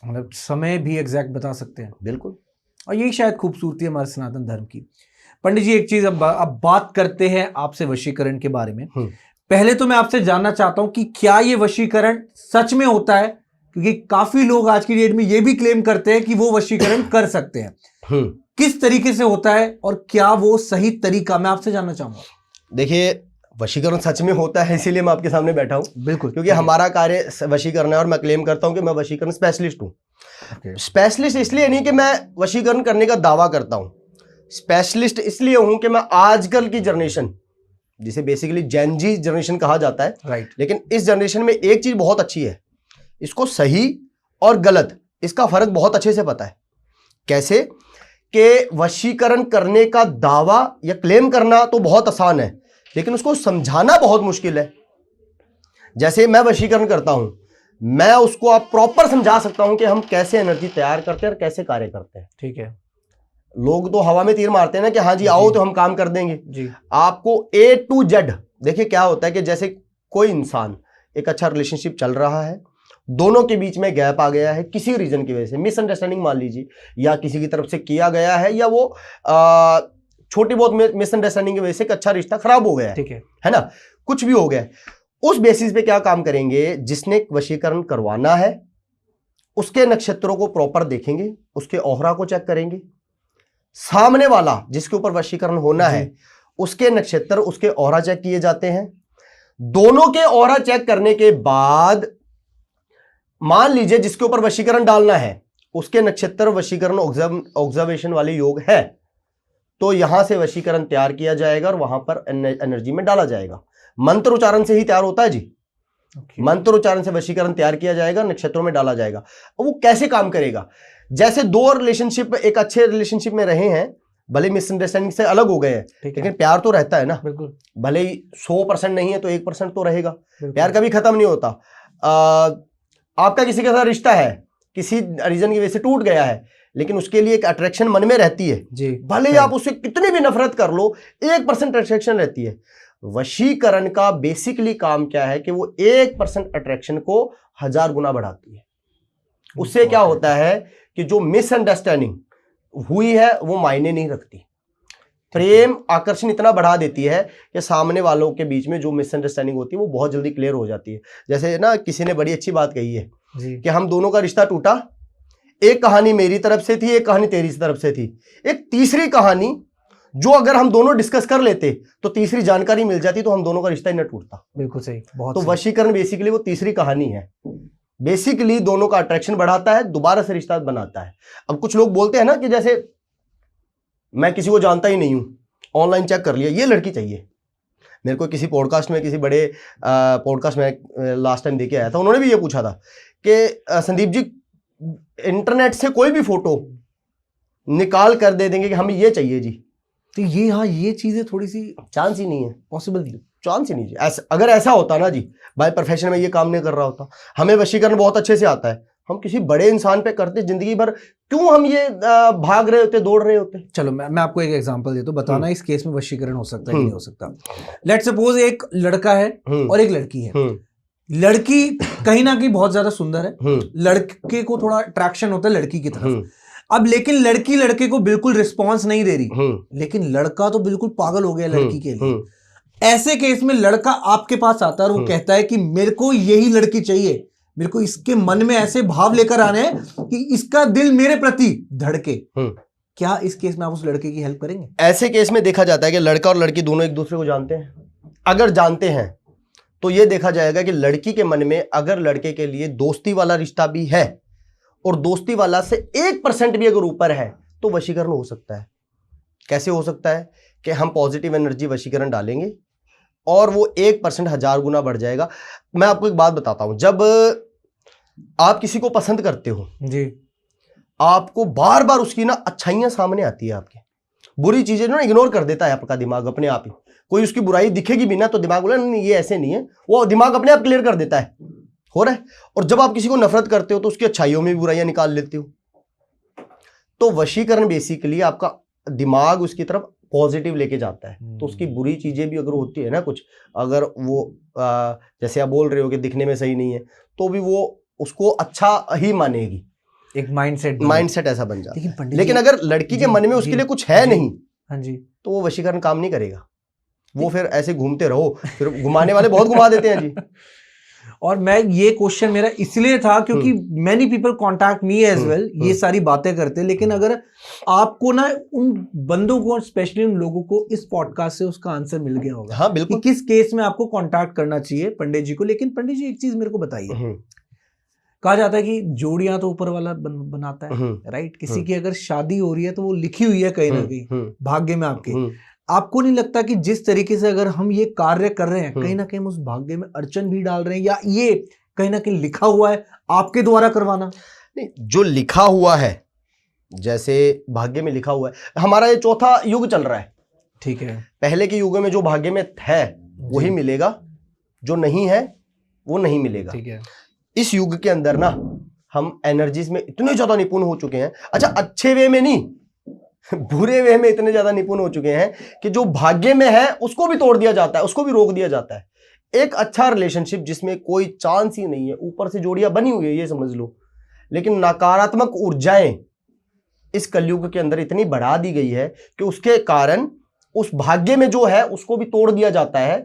मतलब समय भी एग्जैक्ट बता सकते हैं। बिल्कुल। और यही शायद खूबसूरती है हमारे सनातन धर्म की। पंडित जी, एक चीज अब बात करते हैं आपसे वशीकरण के बारे में। पहले तो मैं आपसे जानना चाहता हूं कि क्या ये वशीकरण सच में होता है, क्योंकि काफी लोग आज की डेट में ये भी क्लेम करते हैं कि वो वशीकरण कर सकते हैं। किस तरीके से होता है और क्या वो सही तरीका, मैं आपसे जानना चाहूंगा। देखिए, वशीकरण सच में होता है, इसीलिए मैं आपके सामने बैठा हूं। बिल्कुल, क्योंकि हमारा कार्य वशीकरण है और मैं क्लेम करता हूं कि मैं वशीकरण स्पेशलिस्ट हूं। स्पेशलिस्ट इसलिए नहीं कि मैं वशीकरण करने का दावा करता हूं, स्पेशलिस्ट इसलिए हूं कि मैं आजकल की जनरेशन, जिसे बेसिकली जेन जी जनरेशन कहा जाता है, राइट, लेकिन इस जनरेशन में एक चीज बहुत अच्छी है, इसको सही और गलत इसका फर्क बहुत अच्छे से पता है। कैसे कि वशीकरण करने का दावा या क्लेम करना तो बहुत आसान है, लेकिन उसको समझाना बहुत मुश्किल है। जैसे मैं वशीकरण करता हूं, मैं उसको आप प्रॉपर समझा सकता हूं कि हम कैसे एनर्जी तैयार करते हैं और कैसे कार्य करते हैं। ठीक है। लोग तो हवा में तीर मारते हैं ना कि हाँ जी आओ तो हम काम कर देंगे जी। आपको A to Z। देखिए क्या होता है कि जैसे कोई इंसान, एक अच्छा रिलेशनशिप चल रहा है, दोनों के बीच में गैप आ गया है किसी रीजन की वजह से, मिसअंडरस्टैंडिंग मान लीजिए, या किसी की तरफ से किया गया है, या वो छोटी बहुत मिसअंडरस्टैंडिंग की वजह से एक अच्छा रिश्ता खराब हो गया है, ठीक है ना, कुछ भी हो गया है। उस बेसिस पे क्या काम करेंगे, जिसने वशीकरण करवाना है उसके नक्षत्रों को प्रॉपर देखेंगे, उसके औहरा को चेक करेंगे, सामने वाला जिसके ऊपर वशीकरण होना है उसके नक्षत्र, उसके औहरा चेक किए जाते हैं। दोनों के औहरा चेक करने के बाद मान लीजिए जिसके ऊपर वशीकरण डालना है उसके नक्षत्र वशीकरण ऑब्जर्वेशन वाले योग है, तो यहां से वशीकरण तैयार किया जाएगा और वहां पर एनर्जी में डाला जाएगा। मंत्र उच्चारण से ही तैयार होता है जी। मंत्र उच्चारण से वशीकरण तैयार किया जाएगा, नक्षत्रों में डाला जाएगा। वो कैसे काम करेगा, जैसे 2 रिलेशनशिप एक अच्छे रिलेशनशिप में रहे हैं, भले मिसअंडरस्टैंडिंग से अलग हो गए हैं, लेकिन प्यार तो रहता है ना। बिल्कुल। भले ही 100% नहीं है तो 1% तो रहेगा। प्यार कभी खत्म नहीं होता। आपका किसी के साथ रिश्ता है, किसी रीजन की वजह से टूट गया है, लेकिन उसके लिए एक अट्रैक्शन मन में रहती है जी। भले ही आप उससे कितनी भी नफरत कर लो, 1% अट्रैक्शन रहती है। वशीकरण का बेसिकली काम क्या है कि वो 1% अट्रैक्शन को 1000 गुना बढ़ाती है। उससे क्या होता है कि जो मिसअंडरस्टैंडिंग हुई है वो मायने नहीं रखती, प्रेम आकर्षण इतना बढ़ा देती है कि सामने वालों के बीच में जो मिसअंडरस्टैंडिंग होती है वो बहुत जल्दी क्लियर हो जाती है। जैसे ना किसी ने बड़ी अच्छी बात कही है कि हम दोनों का रिश्ता टूटा, एक कहानी मेरी तरफ से थी, एक कहानी तेरी तरफ से थी, एक तीसरी कहानी जो अगर हम दोनों डिस्कस कर लेते तो तीसरी जानकारी मिल जाती तो हम दोनों का रिश्ता ही न टूटता। बिल्कुल सही, बहुत तो सही। वशीकरण बेसिकली वो तीसरी कहानी है, बेसिकली दोनों का अट्रैक्शन बढ़ाता है, दोबारा से रिश्ता बनाता है। अब कुछ लोग बोलते हैं ना कि जैसे मैं किसी को जानता ही नहीं हूं, ऑनलाइन चेक कर लिया, ये लड़की चाहिए। मेरे को किसी पॉडकास्ट में, किसी बड़े पॉडकास्ट में लास्ट टाइम देखे आया था, उन्होंने भी ये पूछा था कि संदीप जी इंटरनेट से कोई भी फोटो निकाल कर दे देंगे कि हमें ये चाहिए जी। तो ये, हाँ, ये चीजें थोड़ी सी चांस ही नहीं है, पॉसिबल नहीं, चांस ही नहीं जी। अगर ऐसा होता ना जी, बाय प्रोफेशन में ये काम नहीं कर रहा होता, हमें वशीकरण बहुत अच्छे से आता है, हम किसी बड़े इंसान पे करते जिंदगी भर, क्यों हम ये भाग रहे होते, दौड़ रहे होते। चलो मैं आपको एक एग्जांपल देता हूं, बताना इस केस में वशीकरण हो सकता है कि नहीं हो सकता। लेट्स सपोज एक लड़का है और एक लड़की है। लड़की कहीं ना कहीं बहुत ज्यादा सुंदर है, लड़के को थोड़ा अट्रैक्शन होता है लड़की की तरफ। अब लेकिन लड़की लड़के को बिल्कुल रिस्पॉन्स नहीं दे रही, लेकिन लड़का तो बिल्कुल पागल हो गया लड़की के लिए। ऐसे केस में लड़का आपके पास आता है और वो कहता है कि मेरे को यही लड़की चाहिए, मेरे को इसके मन में ऐसे भाव लेकर आने हैं कि इसका दिल मेरे प्रति धड़के। क्या इस केस में आप उस लड़के की हेल्प करेंगे? ऐसे केस में देखा जाता है कि लड़का और लड़की दोनों एक दूसरे को जानते हैं। अगर जानते हैं तो यह देखा जाएगा कि लड़की के मन में अगर लड़के के लिए दोस्ती वाला रिश्ता भी है और दोस्ती वाला से 1% भी अगर ऊपर है तो वशीकरण हो सकता है। कैसे हो सकता है कि हम पॉजिटिव एनर्जी वशीकरण डालेंगे और वो 1% 1000 गुना बढ़ जाएगा। मैं आपको एक बात बताता हूं, जब आप किसी को पसंद करते हो जी, आपको बार बार उसकी ना अच्छाइयां सामने आती है, आपकी बुरी चीजें ना इग्नोर कर देता है आपका दिमाग अपने आप ही। कोई उसकी बुराई दिखेगी भी ना तो दिमाग बोला नहीं ये ऐसे नहीं है, वो दिमाग अपने आप क्लियर कर देता है, हो रहा है। और जब आप किसी को नफरत करते हो तो उसकी अच्छाइयों में भी बुराइयां निकाल लेते हो। तो वशीकरण बेसिकली आपका दिमाग उसकी तरफ पॉजिटिव लेके जाता है। तो उसकी बुरी चीजें भी अगर होती है ना कुछ, अगर वो जैसे आप बोल रहे हो कि दिखने में सही नहीं है, तो भी वो उसको अच्छा ही मानेगी। एक माइंडसेट ऐसा बन जाता है। पंडित लेकिन जी, अगर लड़की के मन में उसके लिए कुछ है नहीं, हाँ जी, तो वो वशीकरण काम नहीं करेगा। वो फिर ऐसे घूमते रहो, फिर घुमाने वाले बहुत घुमा देते हैं जी। और मैं ये क्वेश्चन मेरा इसलिए था क्योंकि many people contact me as well, ये सारी बातें करते हैं। लेकिन अगर आपको ना उन बंदों को, स्पेशली उन लोगों को इस पॉडकास्ट से उसका आंसर मिल गया होगा। हाँ बिल्कुल, कि किस केस में आपको कांटेक्ट करना चाहिए पंडित जी को। लेकिन पंडित जी एक चीज मेरे को बताइए, कहा जाता है कि जोड़ियां तो ऊपर वाला बनाता है, राइट। किसी की अगर शादी हो रही है तो वो लिखी हुई है कहीं ना कहीं भाग्य में आपके। आपको नहीं लगता कि जिस तरीके से अगर हम ये कार्य कर रहे हैं कहीं ना कहीं हम उस भाग्य में अड़चन भी डाल रहे हैं, या ये कहीं ना कहीं लिखा हुआ है आपके द्वारा करवाना? नहीं, जो लिखा हुआ है, जैसे भाग्य में लिखा हुआ है, हमारा ये चौथा युग चल रहा है, ठीक है। पहले के युग में जो भाग्य में है वही मिलेगा, जो नहीं है वो नहीं मिलेगा, ठीक है। इस युग के अंदर ना हम एनर्जीज में इतने ज्यादा निपुण हो चुके हैं, अच्छा अच्छे वे में नहीं, बुरे वे में इतने ज्यादा निपुण हो चुके हैं कि जो भाग्य में है उसको भी तोड़ दिया जाता है, उसको भी रोक दिया जाता है। एक अच्छा रिलेशनशिप जिसमें कोई चांस ही नहीं है, ऊपर से जोड़ियां बनी हुई है ये समझ लो, लेकिन नकारात्मक ऊर्जाएं इस कलयुग के अंदर इतनी बढ़ा दी गई है कि उसके कारण उस भाग्य में जो है उसको भी तोड़ दिया जाता है।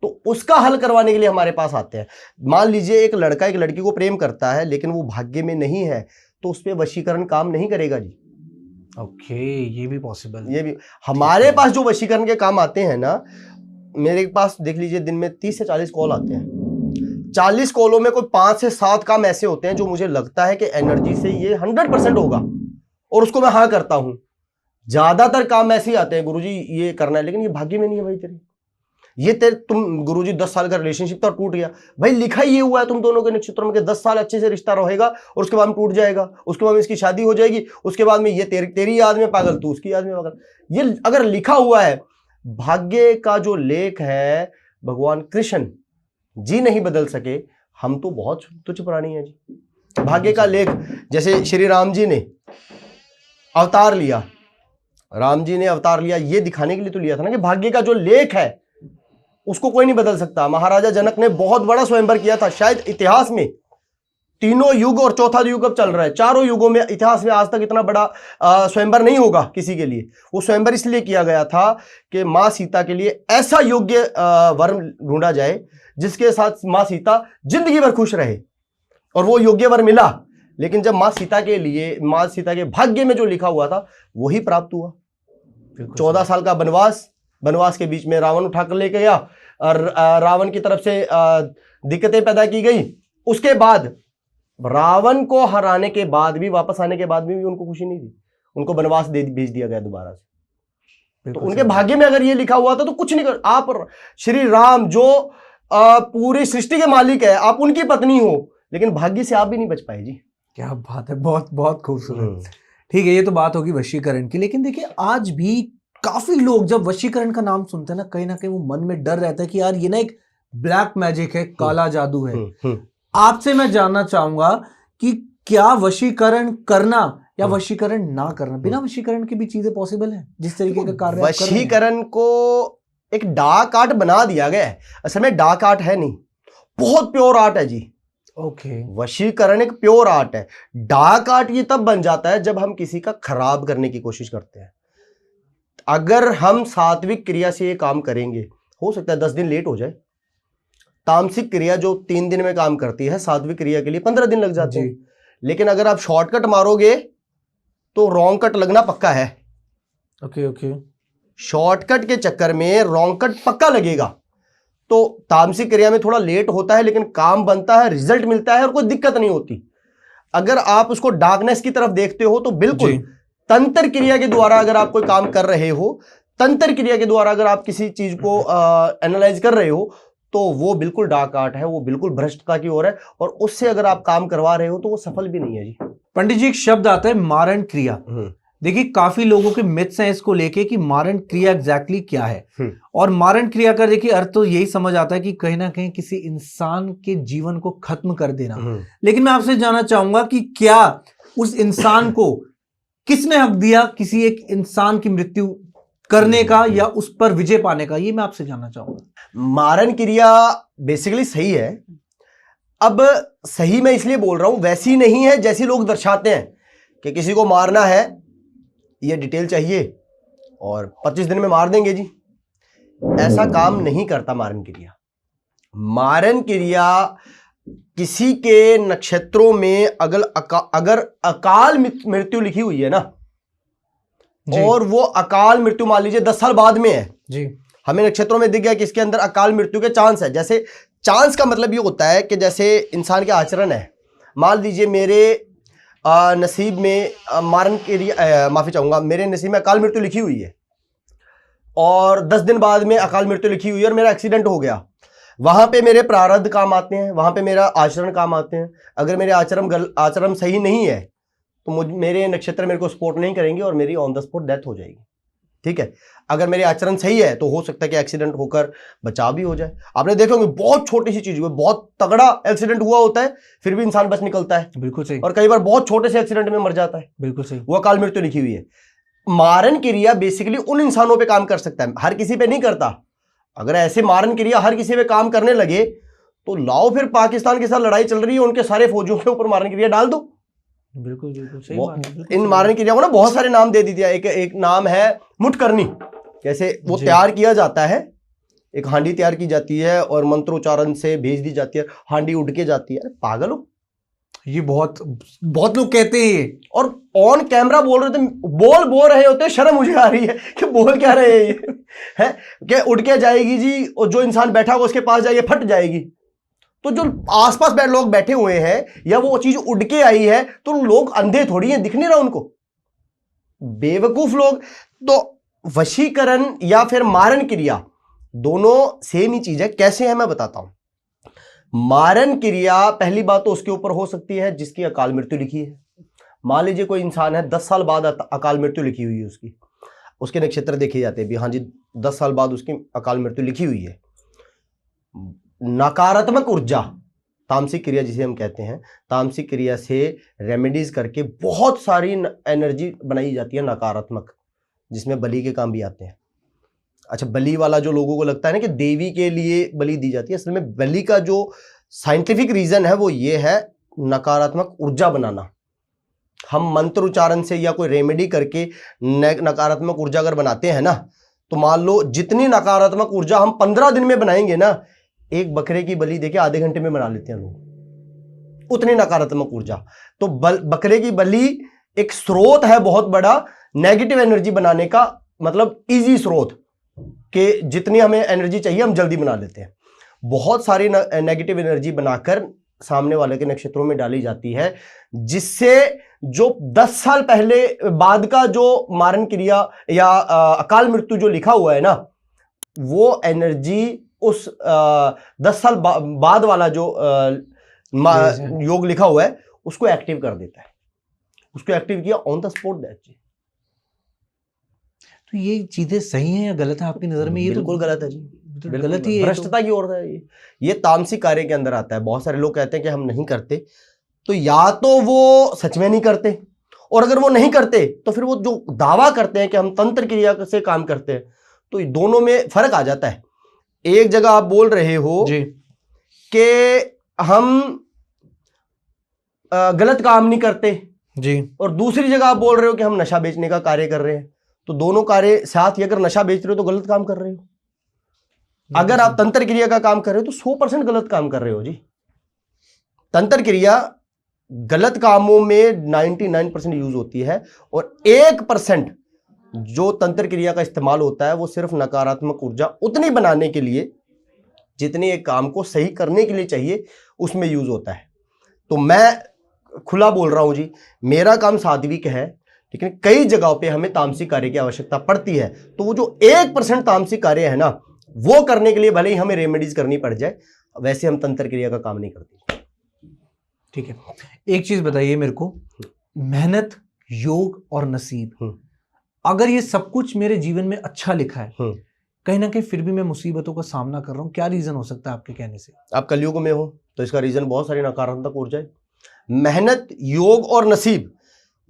तो उसका हल करवाने के लिए हमारे पास आते हैं। मान लीजिए एक लड़का एक लड़की को प्रेम करता है लेकिन वो भाग्य में नहीं है, तो उस पर वशीकरण काम नहीं करेगा जी। ओके, ये भी पॉसिबल, ये भी हमारे पास जो वशीकरण के काम आते हैं ना, मेरे पास देख लीजिए दिन में 30 से 40 कॉल आते हैं। 40 कॉलों में कोई 5 से 7 काम ऐसे होते हैं जो मुझे लगता है कि एनर्जी से ये 100% होगा और उसको मैं हाँ करता हूं। ज्यादातर काम ऐसे ही आते हैं, गुरुजी ये करना है, लेकिन ये भाग्य में नहीं है भाई तेरे, ये तेरे तुम गुरुजी 10 साल का रिलेशनशिप तो टूट गया भाई, लिखा ही ये हुआ है तुम दोनों के नक्षत्रों में कि 10 साल अच्छे से रिश्ता रहेगा और उसके बाद में टूट जाएगा, उसके बाद में इसकी शादी हो जाएगी, उसके बाद में ये तेरी याद में पागल, तू उसकी याद में पागल। ये अगर लिखा हुआ है, भाग्य का जो लेख है भगवान कृष्ण जी नहीं बदल सके, हम तो बहुत तुच्छ प्राणी है जी। भाग्य का लेख, जैसे श्री राम जी ने अवतार लिया, राम जी ने अवतार लिया ये दिखाने के लिए तो लिया था ना कि भाग्य का जो लेख है उसको कोई नहीं बदल सकता। महाराजा जनक ने बहुत बड़ा स्वयंवर किया था, शायद इतिहास में तीनों युग और चौथा युग अब चल रहा है, चारों युगों में इतिहास में आज तक इतना बड़ा स्वयंवर नहीं होगा किसी के लिए। वो स्वयंवर इसलिए किया गया था कि मां सीता के लिए ऐसा योग्य वर ढूंढा जाए जिसके साथ मां सीता जिंदगी भर खुश रहे, और वो योग्य वर मिला। लेकिन जब मां सीता के लिए, मां सीता के भाग्य में जो लिखा हुआ था वही प्राप्त हुआ। 14 साल का वनवास के बीच में रावण उठा कर लेके गया और रावण की तरफ से दिक्कतें पैदा की गई। उसके बाद रावण को हराने के बाद भी, वापस आने के बाद भी उनको खुशी नहीं थी, उनको वनवास भेज दिया गया दोबारा से। तो उनके भाग्य में अगर ये लिखा हुआ था तो कुछ नहीं कर। आप श्री राम जो पूरी सृष्टि के मालिक है, आप उनकी पत्नी हो, लेकिन भाग्य से आप भी नहीं बच पाए जी। क्या बात है, बहुत बहुत खूबसूरत। ठीक है, ये तो बात होगी वशीकरण की। लेकिन देखिए आज भी काफी लोग जब वशीकरण का नाम सुनते हैं ना कहीं वो मन में डर रहता है कि यार ये ना एक ब्लैक मैजिक है, काला जादू है। आपसे मैं जानना चाहूंगा कि क्या वशीकरण करना या वशीकरण ना करना, बिना वशीकरण के भी चीजें पॉसिबल है जिस तरीके का कार्य? वशीकरण को एक डार्क आर्ट बना दिया गया है, असल में डार्क आर्ट है नहीं, बहुत प्योर आर्ट है जी। ओके, वशीकरण एक प्योर आर्ट है। डार्क आर्ट ये तब बन जाता है जब हम किसी का खराब करने की कोशिश करते हैं। अगर हम सात्विक क्रिया से ये काम करेंगे, हो सकता है 10 दिन लेट हो जाए। तामसिक क्रिया जो 3 दिन में काम करती है, सात्विक क्रिया के लिए 15 दिन लग जाते हैं। लेकिन अगर आप शॉर्टकट मारोगे तो रॉन्ग कट लगना पक्का है। ओके, शॉर्टकट के चक्कर में रॉन्ग कट पक्का लगेगा। तो तामसिक क्रिया में थोड़ा लेट होता है लेकिन काम बनता है, रिजल्ट मिलता है और कोई दिक्कत नहीं होती। अगर आप उसको डार्कनेस की तरफ देखते हो तो बिल्कुल जी। तंत्र क्रिया के द्वारा अगर आप कोई काम कर रहे हो, तंत्र क्रिया के द्वारा अगर आप किसी चीज को एनालाइज कर रहे हो, तो वो बिल्कुल डार्क आर्ट है, वो बिल्कुल भ्रष्टता की ओर है, और उससे अगर आप काम करवा रहे हो तो वो सफल भी नहीं है जी। पंडित जी, एक शब्द आता है मारण क्रिया। देखिए, काफी लोगों के मिथ्स हैं इसको लेके कि मारण क्रिया एग्जैक्टली क्या है। और मारण क्रिया का देखिए अर्थ तो यही समझ आता है कि कहीं ना कहीं किसी इंसान के जीवन को खत्म कर देना। लेकिन मैं आपसे जानना चाहूंगा कि क्या उस इंसान को किसने हक दिया किसी एक इंसान की मृत्यु करने का या उस पर विजय पाने का, ये मैं आपसे जानना चाहूंगा। मारण क्रिया बेसिकली सही है। अब सही मैं इसलिए बोल रहा हूं, वैसी नहीं है जैसी लोग दर्शाते हैं कि किसी को मारना है, ये डिटेल चाहिए और 25 दिन में मार देंगे जी। ऐसा काम नहीं करता मारण क्रिया। मारण क्रिया किसी के नक्षत्रों में अगर अकाल मृत्यु लिखी हुई है ना, और वो अकाल मृत्यु मान लीजिए 10 साल बाद में है जी, हमें नक्षत्रों में दिख गया कि इसके अंदर अकाल मृत्यु के चांस है। जैसे चांस का मतलब ये होता है कि जैसे इंसान के आचरण है, मान लीजिए मेरे नसीब में मारण क्रिया, माफी चाहूंगा, मेरे नसीब में अकाल मृत्यु लिखी हुई है और 10 दिन बाद में अकाल मृत्यु लिखी हुई है और मेरा एक्सीडेंट हो गया। वहां पे मेरे प्रारब्ध काम आते हैं, वहां पे मेरा आचरण काम आते हैं। अगर मेरे आचरण सही नहीं है तो मेरे नक्षत्र मेरे को सपोर्ट नहीं करेंगे और मेरी ऑन द स्पॉट डेथ हो जाएगी। ठीक है। अगर मेरे आचरण सही है तो हो सकता है कि एक्सीडेंट होकर बचाव भी हो जाए। आपने देखा होगा बहुत छोटी सी चीज हुई, बहुत तगड़ा एक्सीडेंट हुआ होता है, फिर भी इंसान बच निकलता है। बिल्कुल सही। और कई बार बहुत छोटे से एक्सीडेंट में मर जाता है। बिल्कुल सही। वो अकाल मृत्यु लिखी हुई है। मारण क्रिया बेसिकली उन इंसानों पे काम कर सकता है, हर किसी पे नहीं करता। अगर ऐसे मारण क्रिया हर किसी पे काम करने लगे तो लाओ फिर पाकिस्तान के साथ लड़ाई चल रही है, उनके सारे फौजियों के ऊपर मारण क्रिया डाल दो। बिल्कुल बिल्कुल सही बात है। इन मारण क्रिया को ना बहुत सारे नाम दे दिया। एक नाम है मुठकरनी। जैसे वो तैयार किया जाता है, एक हांडी तैयार की जाती है और मंत्रोच्चारण से भेज दी जाती है, हांडी उड़ के जाती है। पागल हो, ये बहुत लोग कहते हैं ये, और ऑन कैमरा बोल रहे थे, बोल रहे होते, शर्म मुझे आ रही है कि बोल क्या रहे हैं ये है कि उड़ के जाएगी जी, और जो इंसान बैठा होगा उसके पास जाएगी फट जाएगी। तो जो आसपास लोग बैठे हुए हैं या वो चीज उड़ के आई है, तो लोग अंधे थोड़ी हैं, दिख नहीं रहा उनको, बेवकूफ लोग। तो वशीकरण या फिर मारण क्रिया दोनों सेम ही चीज है। कैसे है मैं बताता हूं। मारण क्रिया पहली बात तो उसके ऊपर हो सकती है जिसकी अकाल मृत्यु लिखी है। मान लीजिए कोई इंसान है, 10 साल बाद अकाल मृत्यु लिखी हुई है, उसके नक्षत्र देखे जाते हैं भी, हाँ जी 10 साल बाद उसकी अकाल मृत्यु लिखी हुई है। नकारात्मक ऊर्जा, तामसिक क्रिया जिसे हम कहते हैं, तामसिक क्रिया से रेमेडीज करके बहुत सारी एनर्जी बनाई जाती है नकारात्मक, जिसमें बलि के काम भी आते हैं। अच्छा, बलि वाला जो लोगों को लगता है ना कि देवी के लिए बलि दी जाती है, असल में बलि का जो साइंटिफिक रीजन है वो ये है नकारात्मक ऊर्जा बनाना। हम मंत्र उच्चारण से या कोई रेमेडी करके नकारात्मक ऊर्जा अगर बनाते हैं ना, तो मान लो जितनी नकारात्मक ऊर्जा हम 15 दिन में बनाएंगे ना, एक बकरे की बलि देके आधे घंटे में बना लेते हैं लोग, उतनी नकारात्मक ऊर्जा। तो बकरे की बलि एक स्रोत है बहुत बड़ा नेगेटिव एनर्जी बनाने का, मतलब इजी स्रोत कि जितनी हमें एनर्जी चाहिए हम जल्दी बना लेते हैं। बहुत सारी नेगेटिव एनर्जी बनाकर सामने वाले के नक्षत्रों में डाली जाती है, जिससे जो 10 साल पहले बाद का जो मारण क्रिया या अकाल मृत्यु जो लिखा हुआ है ना, वो एनर्जी उस 10 साल बाद वाला जो योग लिखा हुआ है उसको एक्टिव कर देता है। उसको एक्टिव किया ऑन द स्पॉट डेथ। तो ये चीजें सही हैं या गलत है आपकी नजर में? ये बिल्कुल गलत है जी, गलत ही है, भ्रष्टता की ओर है ये तामसिक कार्य के अंदर आता है। बहुत सारे लोग कहते हैं कि हम नहीं करते, तो या तो वो सच में नहीं करते, और अगर वो नहीं करते तो फिर वो जो दावा करते हैं कि हम तंत्र क्रिया से काम करते हैं, तो दोनों में फर्क आ जाता है। एक जगह आप बोल रहे हो कि हम गलत काम नहीं करते जी, और दूसरी जगह आप बोल रहे हो कि हम नशा बेचने का कार्य कर रहे हैं। तो दोनों कार्य साथ ही, अगर नशा बेच रहे हो तो गलत काम कर रहे हो, अगर आप तंत्र क्रिया का काम कर रहे हो तो 100% गलत काम कर रहे हो जी। तंत्र क्रिया गलत कामों में 99% यूज होती है, और 1% जो तंत्र क्रिया का इस्तेमाल होता है वो सिर्फ नकारात्मक ऊर्जा उतनी बनाने के लिए जितनी एक काम को सही करने के लिए चाहिए उसमें यूज होता है। तो मैं खुला बोल रहा हूं जी, मेरा काम सात्विक है, लेकिन कई जगहों पे हमें तामसिक कार्य की आवश्यकता पड़ती है। तो वो जो 1% तामसिक कार्य है ना, वो करने के लिए भले ही हमें रेमेडीज करनी पड़ जाए, वैसे हम तंत्र क्रिया का काम नहीं करते। ठीक है, एक चीज बताइए मेरे को, मेहनत, योग और नसीब, अगर ये सब कुछ मेरे जीवन में अच्छा लिखा है, कहीं ना कहीं फिर भी मैं मुसीबतों का सामना कर रहा हूं, क्या रीजन हो सकता है आपके कहने से? आप कलयुग में हो तो इसका रीजन बहुत सारी नकारात्मक ऊर्जा। मेहनत, योग और नसीब,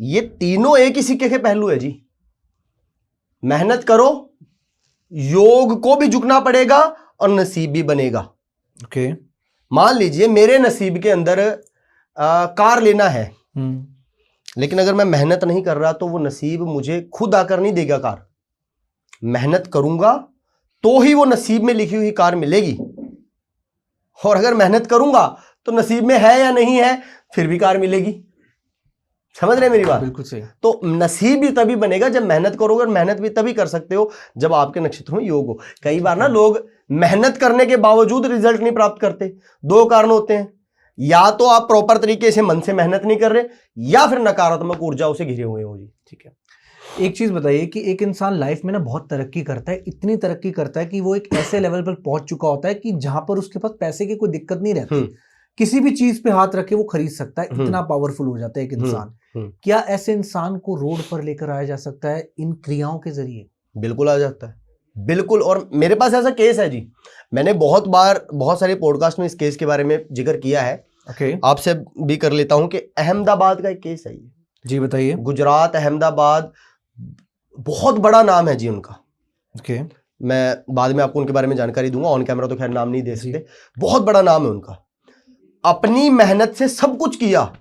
ये तीनों एक ही सिक्के के पहलू है जी। मेहनत करो, योग को भी झुकना पड़ेगा और नसीब भी बनेगा। ओके, मान लीजिए मेरे नसीब के अंदर कार लेना है, लेकिन अगर मैं मेहनत नहीं कर रहा तो वो नसीब मुझे खुद आकर नहीं देगा कार। मेहनत करूंगा तो ही वो नसीब में लिखी हुई कार मिलेगी, और अगर मेहनत करूंगा तो नसीब में है या नहीं है फिर भी कार मिलेगी। समझ रहे हैं मेरी बात? बिल्कुल सही। तो नसीब भी तभी बनेगा जब मेहनत करोगे, और मेहनत भी तभी कर सकते हो जब आपके नक्षत्र में योग हो। कई बार ना लोग मेहनत करने के बावजूद रिजल्ट नहीं प्राप्त करते। दो कारण होते हैं, या तो आप प्रॉपर तरीके से मन से मेहनत नहीं कर रहे, या फिर नकारात्मक ऊर्जाओं से घिरे हुए हो जी। ठीक है, एक चीज बताइए कि एक इंसान लाइफ में ना बहुत तरक्की करता है, इतनी तरक्की करता है कि वो एक ऐसे लेवल पर पहुंच चुका होता है कि जहां पर उसके पास पैसे की कोई दिक्कत नहीं रहती, किसी भी चीज पे हाथ रखे वो खरीद सकता है, इतना पावरफुल हो जाता है एक इंसान। क्या ऐसे इंसान को रोड पर लेकर आया जा सकता है इन क्रियाओं के जरिए? बिल्कुल आ जाता है, बिल्कुल। और मेरे पास ऐसा केस है जी, मैंने बहुत बार बहुत सारे पॉडकास्ट में इस केस के बारे में जिक्र किया है। आपसे भी कर लेता हूं कि अहमदाबाद का एक केस है ये। जी बताइए। गुजरात, अहमदाबाद, बहुत बड़ा नाम है जी उनका। मैं बाद में आपको उनके बारे में जानकारी दूंगा, ऑन कैमरा तो खैर नाम नहीं दे सकते। बहुत बड़ा नाम है उनका, अपनी मेहनत से सब कुछ किया,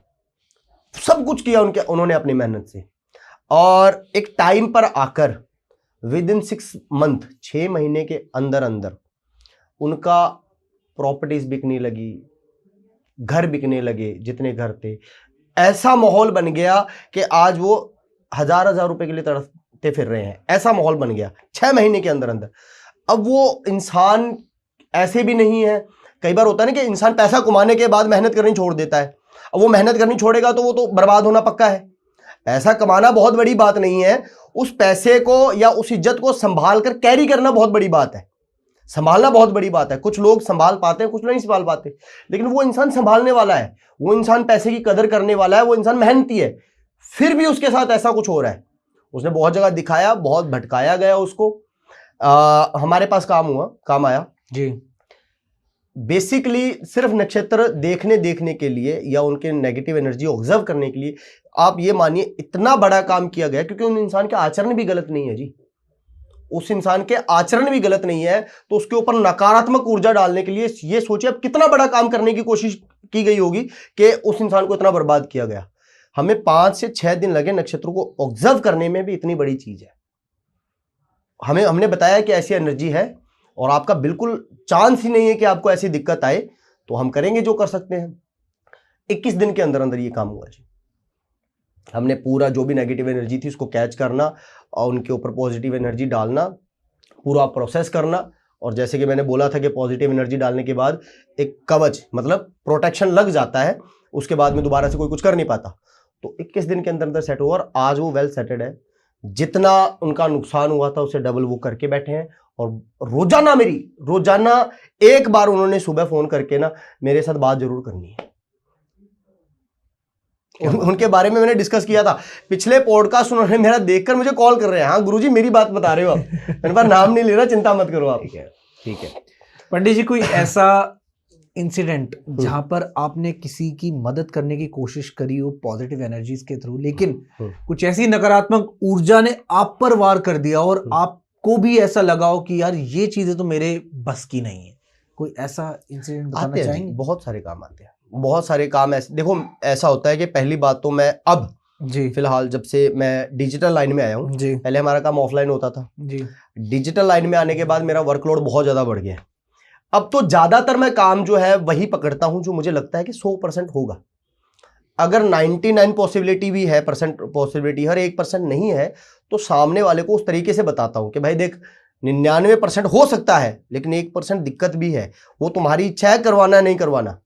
सब कुछ किया उन्होंने अपनी मेहनत से, और एक टाइम पर आकर विद इन 6 मंथ, 6 महीने के अंदर अंदर उनका प्रॉपर्टीज बिकने लगी, घर बिकने लगे, जितने घर थे। ऐसा माहौल बन गया कि आज वो हजार रुपए के लिए तड़पते फिर रहे हैं, ऐसा माहौल बन गया 6 महीने के अंदर अंदर। अब वो इंसान ऐसे भी नहीं है, कई बार होता है ना कि इंसान पैसा कमाने के बाद मेहनत करनी छोड़ देता है। अब वो मेहनत करनी छोड़ेगा तो वो तो बर्बाद होना पक्का है। पैसा कमाना बहुत बड़ी बात नहीं है, उस पैसे को या उस इज्जत को संभाल कर कैरी करना बहुत बड़ी बात है, संभालना बहुत बड़ी बात है। कुछ लोग संभाल पाते हैं, कुछ नहीं संभाल पाते, लेकिन वो इंसान संभालने वाला है, वो इंसान पैसे की कदर करने वाला है, वो इंसान मेहनती है। फिर भी उसके साथ ऐसा कुछ हो रहा है, उसने बहुत जगह दिखाया, बहुत भटकाया गया उसको, हमारे पास काम आया जी। बेसिकली सिर्फ नक्षत्र देखने के लिए या उनके नेगेटिव एनर्जी ऑब्जर्व करने के लिए, आप ये मानिए इतना बड़ा काम किया गया, क्योंकि उन इंसान के आचरण भी गलत नहीं है जी। उस इंसान के आचरण भी गलत नहीं है, तो उसके ऊपर नकारात्मक ऊर्जा डालने के लिए ये सोचिए अब कितना बड़ा काम करने की कोशिश की गई होगी कि उस इंसान को इतना बर्बाद किया गया। हमें 5 से 6 दिन लगे नक्षत्रों को ऑब्जर्व करने में भी इतनी बड़ी चीज है। हमने बताया कि ऐसी एनर्जी है और आपका बिल्कुल चांस ही नहीं है कि आपको ऐसी दिक्कत आए, तो हम करेंगे जो कर सकते हैं। 21 दिन के अंदर अंदर ये काम हुआ जी। हमने पूरा जो भी नेगेटिव एनर्जी थी उसको कैच करना और उनके ऊपर पॉजिटिव एनर्जी डालना, पूरा प्रोसेस करना, और जैसे कि मैंने बोला था कि पॉजिटिव एनर्जी डालने के बाद एक कवच मतलब प्रोटेक्शन लग जाता है, उसके बाद में दोबारा से कोई कुछ कर नहीं पाता। तो 21 दिन के अंदर अंदर सेट हुआ और आज वो वेल सेटेड है। जितना उनका नुकसान हुआ था उससे डबल वो करके बैठे हैं। और रोजाना एक बार उन्होंने सुबह फोन करके ना मेरे साथ बात जरूर करनी है। उनके बारे में मैंने डिस्कस किया था पिछले पॉडकास्ट, उन्होंने मेरा देखकर मुझे कॉल कर रहे हैं, हाँ गुरुजी मेरी बात बता रहे हो आप, मेरे पास नाम नहीं ले रहा, चिंता मत करो आप। ठीक है पंडित जी, कोई ऐसा इंसिडेंट जहां पर आपने किसी की मदद करने की कोशिश करी हो पॉजिटिव एनर्जीज के थ्रू, लेकिन कुछ ऐसी नकारात्मक ऊर्जा ने आप पर वार कर दिया और आपको भी ऐसा लगा हो कि यार ये चीजें तो मेरे बस की नहीं है? कोई ऐसा इंसिडेंट बताना चाहेंगे? बहुत सारे काम आते हैं, बहुत सारे काम ऐसे। देखो ऐसा होता है कि पहली बात तो मैं अब जी फिलहाल जब से मैं डिजिटल लाइन में आया हूँ, पहले हमारा काम ऑफलाइन होता था जी, डिजिटल लाइन में आने के बाद मेरा वर्कलोड बहुत ज्यादा बढ़ गया। अब तो ज्यादातर मैं काम जो है वही पकड़ता हूं जो मुझे लगता है कि 100% होगा। अगर 99 पॉसिबिलिटी भी है, परसेंट पॉसिबिलिटी हर 1% नहीं है, तो सामने वाले को उस तरीके से बताता हूं कि भाई देख 99% हो सकता है, लेकिन 1% दिक्कत भी है, वो तुम्हारी इच्छा है करवाना नहीं करवाना।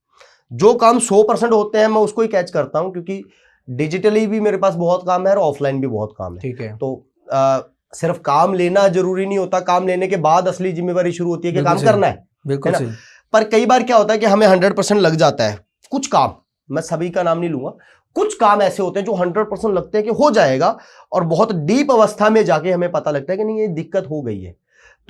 जो काम 100% होते हैं मैं उसको ही कैच करता हूँ, क्योंकि डिजिटली भी मेरे पास बहुत काम है और ऑफलाइन भी बहुत काम है। ठीक है। तो सिर्फ काम लेना जरूरी नहीं होता, काम लेने के बाद असली जिम्मेवारी शुरू होती है कि काम करना है। बिल्कुल सही। पर कई बार क्या होता है कि हमें 100% लग जाता है। कुछ काम, मैं सभी का नाम नहीं लूंगा, कुछ काम ऐसे होते हैं जो 100% लगते हैं कि हो जाएगा, और बहुत डीप अवस्था में जाके हमें पता लगता है कि नहीं ये दिक्कत हो गई है।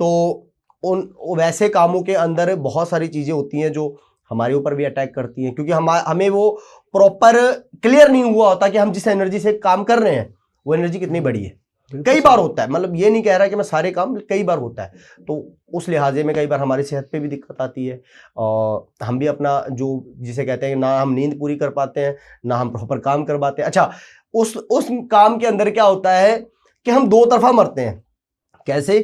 तो उन वैसे कामों के अंदर बहुत सारी चीजें होती हैं जो हमारे ऊपर भी अटैक करती हैं, क्योंकि हमें वो प्रॉपर क्लियर नहीं हुआ होता कि हम जिस एनर्जी से काम कर रहे हैं वो एनर्जी कितनी बड़ी है। कई बार होता है, मतलब ये नहीं कह रहा कि मैं सारे काम, कई बार होता है। तो उस लिहाजे में कई बार हमारी सेहत पे भी दिक्कत आती है, और हम भी अपना जो जिसे कहते हैं ना हम नींद पूरी कर पाते हैं, ना हम प्रॉपर काम कर पाते हैं। अच्छा, उस काम के अंदर क्या होता है कि हम दो तरफा मरते हैं। कैसे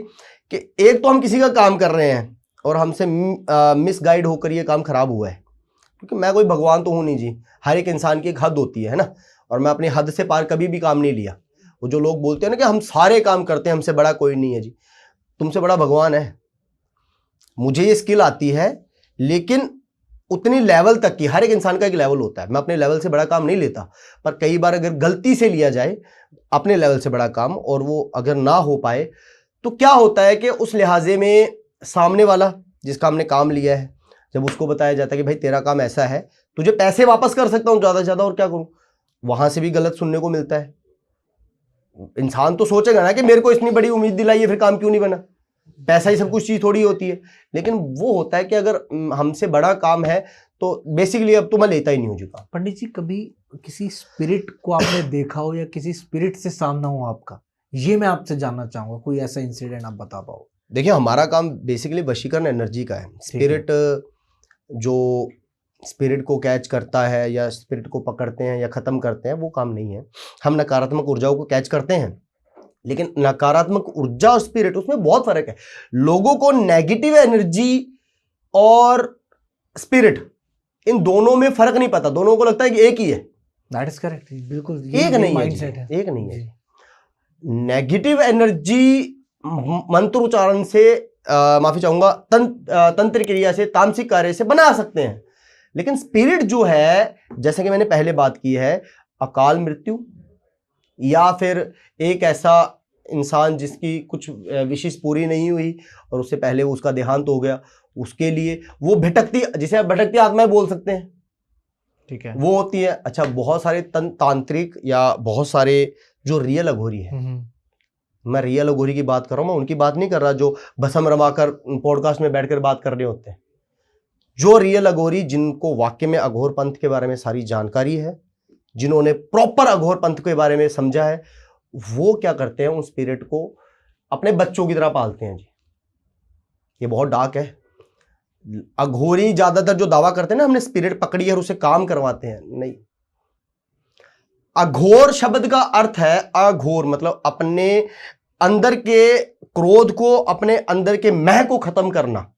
कि एक तो हम किसी का काम कर रहे हैं और हमसे मिसगाइड होकर ये काम खराब हुआ है, क्योंकि मैं कोई भगवान तो हूं नहीं जी, हर एक इंसान की एक हद होती है ना, और मैं अपनी हद से पार कभी भी काम नहीं लिया। वो जो लोग बोलते हैं ना कि हम सारे काम करते हैं, हमसे बड़ा कोई नहीं है जी, तुमसे बड़ा भगवान है। मुझे ये स्किल आती है, लेकिन उतनी लेवल तक की, हर एक इंसान का एक लेवल होता है, मैं अपने लेवल से बड़ा काम नहीं लेता। पर कई बार अगर गलती से लिया जाए अपने लेवल से बड़ा काम और वो अगर ना हो पाए, तो क्या होता है कि उस लिहाजे में सामने वाला जिसका हमने काम लिया है, जब उसको बताया जाता है कि भाई तेरा काम ऐसा है, तुझे पैसे वापस कर सकता हूं ज्यादा से ज्यादा, और क्या करूं, वहां से भी गलत सुनने को मिलता है। इंसान तो सोचेगा ना कि मेरे को इतनी बड़ी उम्मीद दिलाई है, फिर काम क्यों नहीं बना, पैसा ही सब कुछ चीज थोड़ी होती है। लेकिन वो होता है कि अगर हमसे बड़ा काम है तो बेसिकली अब तो मैं लेता ही नहीं हूँ जी काम। पंडित जी, कभी किसी स्पिरिट को आपने देखा हो या किसी स्पिरिट से सामना हो आपका, ये मैं आपसे जानना चाहूंगा, कोई ऐसा इंसिडेंट आप बता पाओ। देखिए, हमारा काम बेसिकली वशीकरण एनर्जी का है। स्पिरिट जो स्पिरिट को कैच करता है या स्पिरिट को पकड़ते हैं या खत्म करते हैं, वो काम नहीं है। हम नकारात्मक ऊर्जाओं को कैच करते हैं, लेकिन नकारात्मक ऊर्जा और स्पिरिट, उसमें बहुत फर्क है। लोगों को नेगेटिव एनर्जी और स्पिरिट, इन दोनों में फर्क नहीं पता, दोनों को लगता है कि एक ही है। दैट इज करेक्ट, बिल्कुल एक नहीं है, एक नहीं है। नेगेटिव एनर्जी मंत्र उच्चारण से, माफी चाहूंगा, तंत्र क्रिया से, तामसिक कार्य से बना सकते हैं। लेकिन स्पिरिट जो है, जैसे कि मैंने पहले बात की है, अकाल मृत्यु या फिर एक ऐसा इंसान जिसकी कुछ विशेष पूरी नहीं हुई और उससे पहले उसका देहांत हो गया, उसके लिए वो भटकती, जिसे आप भटकती आत्माएं बोल सकते हैं, ठीक है, वो होती है। अच्छा, बहुत सारे तांत्रिक या बहुत सारे जो रियल अघोरी है, मैं रियल अघोरी की बात कर रहा हूं, मैं उनकी बात नहीं कर रहा जो भस्म रमाकर पॉडकास्ट में बैठकर बात कर रहे होते हैं। जो रियल अघोरी, जिनको वाकई में अघोर पंथ के बारे में सारी जानकारी है, जिन्होंने प्रॉपर अघोर पंथ के बारे में समझा है, वो क्या करते हैं, उन स्पिरिट को अपने बच्चों की तरह पालते हैं जी। ये बहुत डार्क है। अघोरी ज्यादातर जो दावा करते हैं ना हमने स्पिरिट पकड़ी है और उसे काम करवाते हैं, नहीं। अघोर शब्द का अर्थ है, अघोर मतलब अपने अंदर के क्रोध को, अपने अंदर के मह को खत्म करना।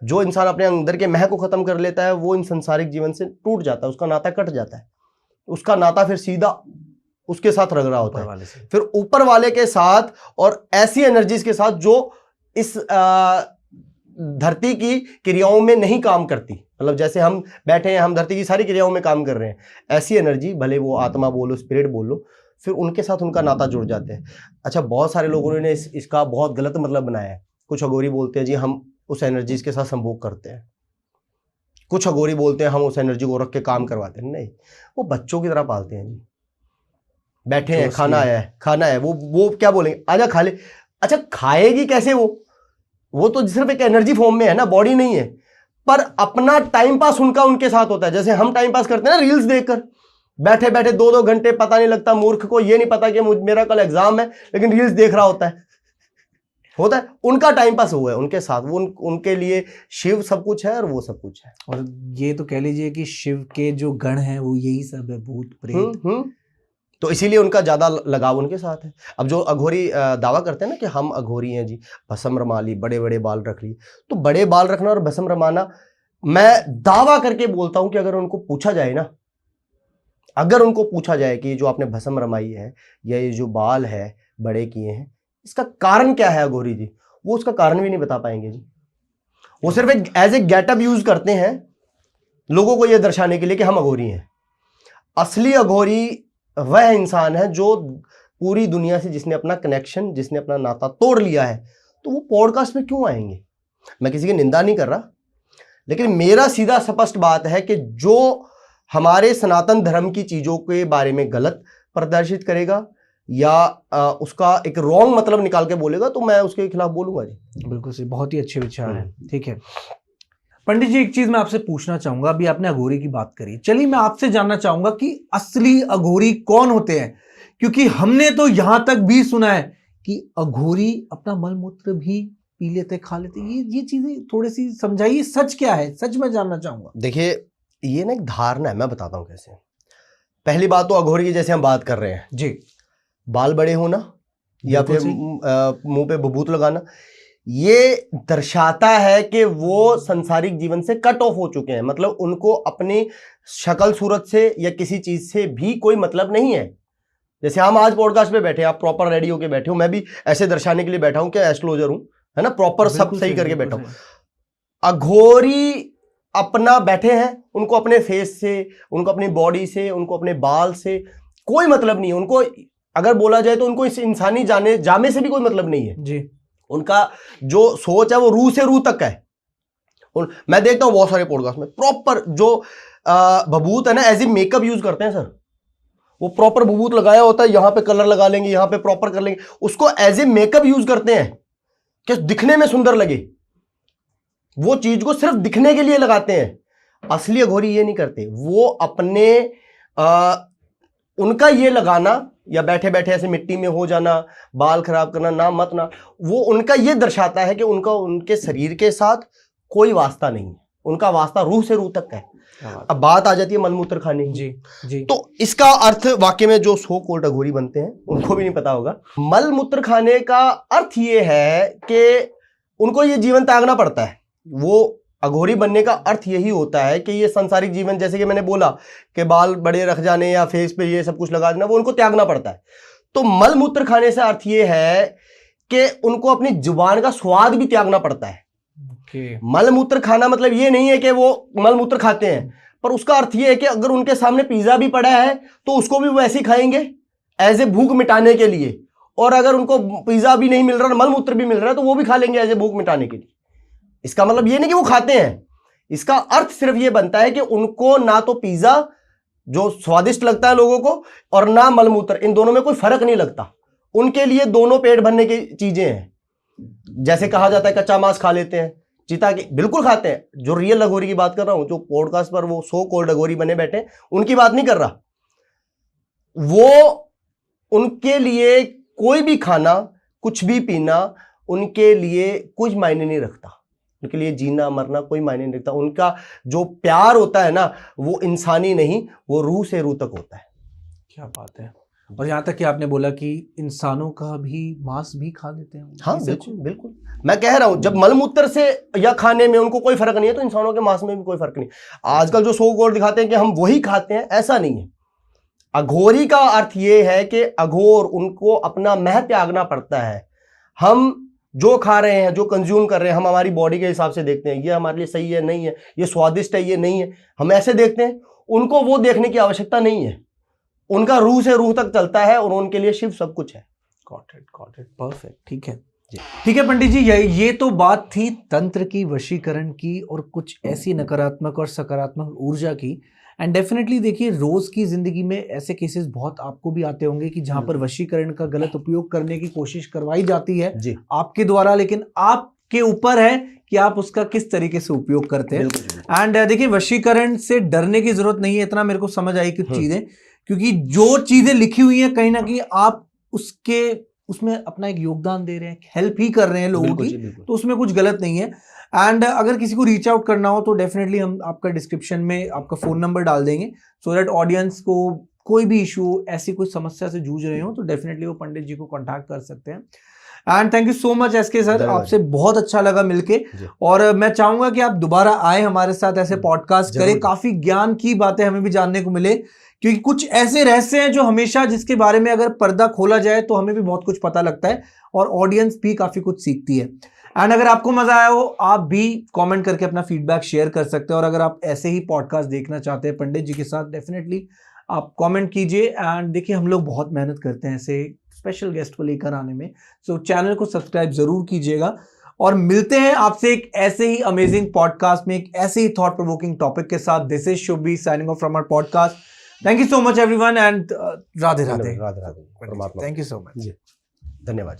जो इंसान अपने अंदर के मह को खत्म कर लेता है, वो इन संसारिक जीवन से टूट जाता है, उसका नाता कट जाता है। उसका नाता फिर सीधा उसके साथ रगड़ा होता है, फिर ऊपर वाले के साथ और ऐसी एनर्जीज के साथ जो इस धरती की क्रियाओं में नहीं काम करती। मतलब जैसे हम बैठे हैं, हम धरती की सारी क्रियाओं में काम कर रहे हैं, ऐसी एनर्जी, भले वो आत्मा बोलो, स्पिरिट बोलो, फिर उनके साथ उनका नाता जुड़ जाते हैं। अच्छा, बहुत सारे लोगों ने इसका बहुत गलत मतलब बनाया है। कुछ अघोरी बोलते हैं जी हम उस एनर्जीज के साथ संभोग करते हैं, कुछ अघोरी बोलते हैं हम उस एनर्जी को रख के काम करवाते हैं। नहीं, वो बच्चों की तरह पालते हैं जी। बैठे हैं, खाना आया है, खाना है, वो क्या बोलेंगे, आजा खा ले। अच्छा, खाएगी कैसे वो तो सिर्फ एक एनर्जी फॉर्म में है ना, बॉडी नहीं है। पर अपना टाइम पास उनके साथ होता है। जैसे हम टाइम पास करते हैं ना रील्स देखकर, बैठे बैठे 2-2 घंटे, पता नहीं लगता। मूर्ख को ये नहीं पता कि मेरा कल एग्जाम है, लेकिन रील्स देख रहा होता है। उनका टाइम पास हुआ है उनके साथ। वो उनके लिए शिव सब कुछ है और वो सब कुछ है। और ये तो कह लीजिए कि शिव के जो गण हैं वो यही सब है, भूत प्रेत। तो इसीलिए उनका ज्यादा लगाव उनके साथ है। अब जो अघोरी दावा करते हैं ना कि हम अघोरी हैं जी, भस्म रमा ली, बड़े बड़े बाल रख लिए, तो बड़े बाल रखना और भस्म रमाना, मैं दावा करके बोलता हूं कि अगर उनको पूछा जाए ना, अगर उनको पूछा जाए कि जो आपने भस्म रमाई है या ये जो बाल है बड़े किए हैं, इसका कारण क्या है अघोरी जी, वो उसका कारण भी नहीं बता पाएंगे जी। वो सिर्फ एक एज ए गेटअप यूज करते हैं लोगों को यह दर्शाने के लिए कि हम अघोरी हैं। असली अघोरी वह इंसान है जो पूरी दुनिया से जिसने अपना कनेक्शन, जिसने अपना नाता तोड़ लिया है। तो वो पॉडकास्ट में क्यों आएंगे? मैं किसी की निंदा नहीं कर रहा, लेकिन मेरा सीधा स्पष्ट बात है कि जो हमारे सनातन धर्म की चीजों के बारे में गलत प्रदर्शित करेगा या उसका एक रॉन्ग मतलब निकाल के बोलेगा तो मैं उसके खिलाफ बोलूंगा जी। बिल्कुल सही, बहुत ही अच्छे विचार हैं। ठीक है पंडित जी, एक चीज मैं आपसे पूछना चाहूंगा। अभी आपने अघोरी की बात करी, चलिए मैं आपसे जानना चाहूंगा कि असली अघोरी कौन होते हैं, क्योंकि हमने तो यहां तक भी सुना है कि अघोरी अपना मल मूत्र भी पी लेते, खा लेते। ये चीजें थोड़ी सी समझाइए, सच क्या है? सच मैं जानना चाहूंगा। देखिए, ये ना एक धारणा है, मैं बताता हूं कैसे। पहली बात तो अघोरी की जैसे हम बात कर रहे हैं जी, बाल बड़े होना या फिर मुंह पे भभूत लगाना, ये दर्शाता है कि वो संसारिक जीवन से कट ऑफ हो चुके हैं। मतलब उनको अपनी शक्ल सूरत से या किसी चीज से भी कोई मतलब नहीं है। जैसे हम आज पॉडकास्ट पे बैठे हैं, आप प्रॉपर रेडी होके बैठे हो, मैं भी ऐसे दर्शाने के लिए बैठा हूं कि एस्ट्रोलॉजर हूं, है ना, प्रॉपर सब सही करके बैठा हूं। अघोरी अपना बैठे हैं, उनको अपने फेस से, उनको अपनी बॉडी से, उनको अपने बाल से कोई मतलब नहीं है। उनको अगर बोला जाए तो उनको इस इंसानी जामे से भी कोई मतलब नहीं है जी। उनका जो सोच है वो रूह से रूह तक है। मैं देखता हूं बहुत सारे पॉडकास्ट में प्रॉपर जो भभूत है ना, एज ए मेकअप यूज करते हैं सर। वो प्रॉपर भभूत लगाया होता है, यहां पे कलर लगा लेंगे, यहां पे प्रॉपर कर लेंगे, उसको एज ए मेकअप यूज करते हैं कि दिखने में सुंदर लगे। वो चीज को सिर्फ दिखने के लिए लगाते हैं। असली अघोरी ये नहीं करते। वो अपने उनका ये लगाना या बैठे बैठे ऐसे मिट्टी में हो जाना, बाल खराब करना, ना मत ना, वो उनका ये दर्शाता है कि उनका उनके शरीर के साथ कोई वास्ता नहीं है। उनका वास्ता रूह से रूह तक है। अब बात आ जाती है मलमूत्र खाने की जी। तो इसका अर्थ वाकई में जो सो कोल्ड अघोरी बनते हैं उनको भी नहीं पता होगा। मलमूत्र खाने का अर्थ ये है कि उनको ये जीवन त्यागना पड़ता है। वो अघोरी बनने का अर्थ यही होता है कि ये संसारिक जीवन, जैसे कि मैंने बोला कि बाल बड़े रख जाने या फेस पे ये सब कुछ लगा देना, वो उनको त्यागना पड़ता है। तो मलमूत्र खाने से अर्थ ये है कि उनको अपनी जुबान का स्वाद भी त्यागना पड़ता है। मलमूत्र खाना मतलब ये नहीं है कि वो मलमूत्र खाते हैं, पर उसका अर्थ ये है कि अगर उनके सामने पिज्जा भी पड़ा है तो उसको भी वो ऐसे ही खाएंगे एज ए भूख मिटाने के लिए। और अगर उनको पिज्जा भी नहीं मिल रहा, मलमूत्र भी मिल रहा है, तो वो भी खा लेंगे एज ए भूख मिटाने के लिए। इसका मतलब ये नहीं कि वो खाते हैं। इसका अर्थ सिर्फ ये बनता है कि उनको ना तो पिज्जा जो स्वादिष्ट लगता है लोगों को, और ना मलमूत्र, इन दोनों में कोई फर्क नहीं लगता। उनके लिए दोनों पेट भरने की चीजें हैं। जैसे कहा जाता है कच्चा मांस खा लेते हैं, चीता की बिल्कुल खाते हैं। जो रियल अघोरी की बात कर रहा हूं, जो पॉडकास्ट पर वो सो कोल्ड अघोरी बने बैठे, उनकी बात नहीं कर रहा। वो उनके लिए कोई भी खाना, कुछ भी पीना उनके लिए कुछ मायने नहीं रखता। उनके लिए जीना मरना कोई मायने नहीं रखता। उनका जो प्यार होता है ना, वो इंसानी नहीं, वो रूह से रूह तक होता है। क्या बात है। और यहाँ तक कि आपने बोला कि इंसानों का भी मांस भी खा लेते हैं। हाँ बिल्कुल बिल्कुल, मैं कह रहा हूं जब मलमूत्र से या खाने में उनको कोई फर्क नहीं है, तो इंसानों के मांस में भी कोई फर्क नहीं। आजकल जो सो कोल्ड दिखाते हैं कि हम वही खाते हैं, ऐसा नहीं है। अघोरी का अर्थ ये है कि अघोर, उनको अपना मह त्यागना पड़ता है। हम जो खा रहे हैं, जो कंज्यूम कर रहे हैं, हम हमारी बॉडी के हिसाब से देखते हैं, ये हमारे लिए सही है, नहीं है, ये स्वादिष्ट है, ये नहीं है, हम ऐसे देखते हैं। उनको वो देखने की आवश्यकता नहीं है। उनका रूह से रूह तक चलता है और उनके लिए शिव सब कुछ है। Got it, perfect. ठीक है जी, ठीक है पंडित जी, ये तो बात थी तंत्र की, वशीकरण की, और कुछ ऐसी नकारात्मक और सकारात्मक ऊर्जा की। एंड डेफिनेटली देखिए, रोज की जिंदगी में ऐसे केसेस बहुत आपको भी आते होंगे कि जहां पर वशीकरण का गलत उपयोग करने की कोशिश करवाई जाती है जी आपके द्वारा, लेकिन आपके ऊपर है कि आप उसका किस तरीके से उपयोग करते हैं। एंड देखिए, वशीकरण से डरने की जरूरत नहीं है, इतना मेरे को समझ आई कुछ चीजें, क्योंकि जो चीजें लिखी हुई हैं कहीं ना कहीं आप उसमें अपना एक योगदान दे रहे हैं, हेल्प ही कर रहे हैं लोगों की, तो उसमें कुछ गलत नहीं है। एंड अगर किसी को रीच आउट करना हो तो डेफिनेटली हम आपका डिस्क्रिप्शन में आपका फोन नंबर डाल देंगे, सो दैट ऑडियंस को कोई भी इशू, ऐसी कोई समस्या से जूझ रहे हो तो डेफिनेटली वो पंडित जी को कॉन्टैक्ट कर सकते हैं। And thank you so much SK sir, आपसे बहुत अच्छा लगा मिलके, और मैं चाहूंगा कि आप दोबारा आए हमारे साथ, ऐसे पॉडकास्ट करें, काफी ज्ञान की बातें हमें भी जानने को मिले, क्योंकि कुछ ऐसे रहस्य हैं जो हमेशा, जिसके बारे में अगर पर्दा खोला जाए तो हमें भी बहुत कुछ पता लगता है और ऑडियंस भी काफी कुछ सीखती है। एंड अगर आपको मजा आया हो, आप भी कमेंट करके अपना फीडबैक शेयर कर सकते हैं। और अगर आप ऐसे ही पॉडकास्ट देखना चाहते हैं पंडित जी के साथ, डेफिनेटली आप कमेंट कीजिए। एंड देखिए, हम लोग बहुत मेहनत करते हैं ऐसे स्पेशल गेस्ट को लेकर आने में, सो चैनल को सब्सक्राइब जरूर कीजिएगा। और मिलते हैं आपसे एक ऐसे ही अमेजिंग पॉडकास्ट में, एक ऐसे ही थॉट प्रोवोकिंग टॉपिक के साथ। This is Shubhi signing off from our podcast. Thank you so much everyone and Radhe Radhe. Radhe Radhe. परमात्मा। Thank you so much. धन्यवाद।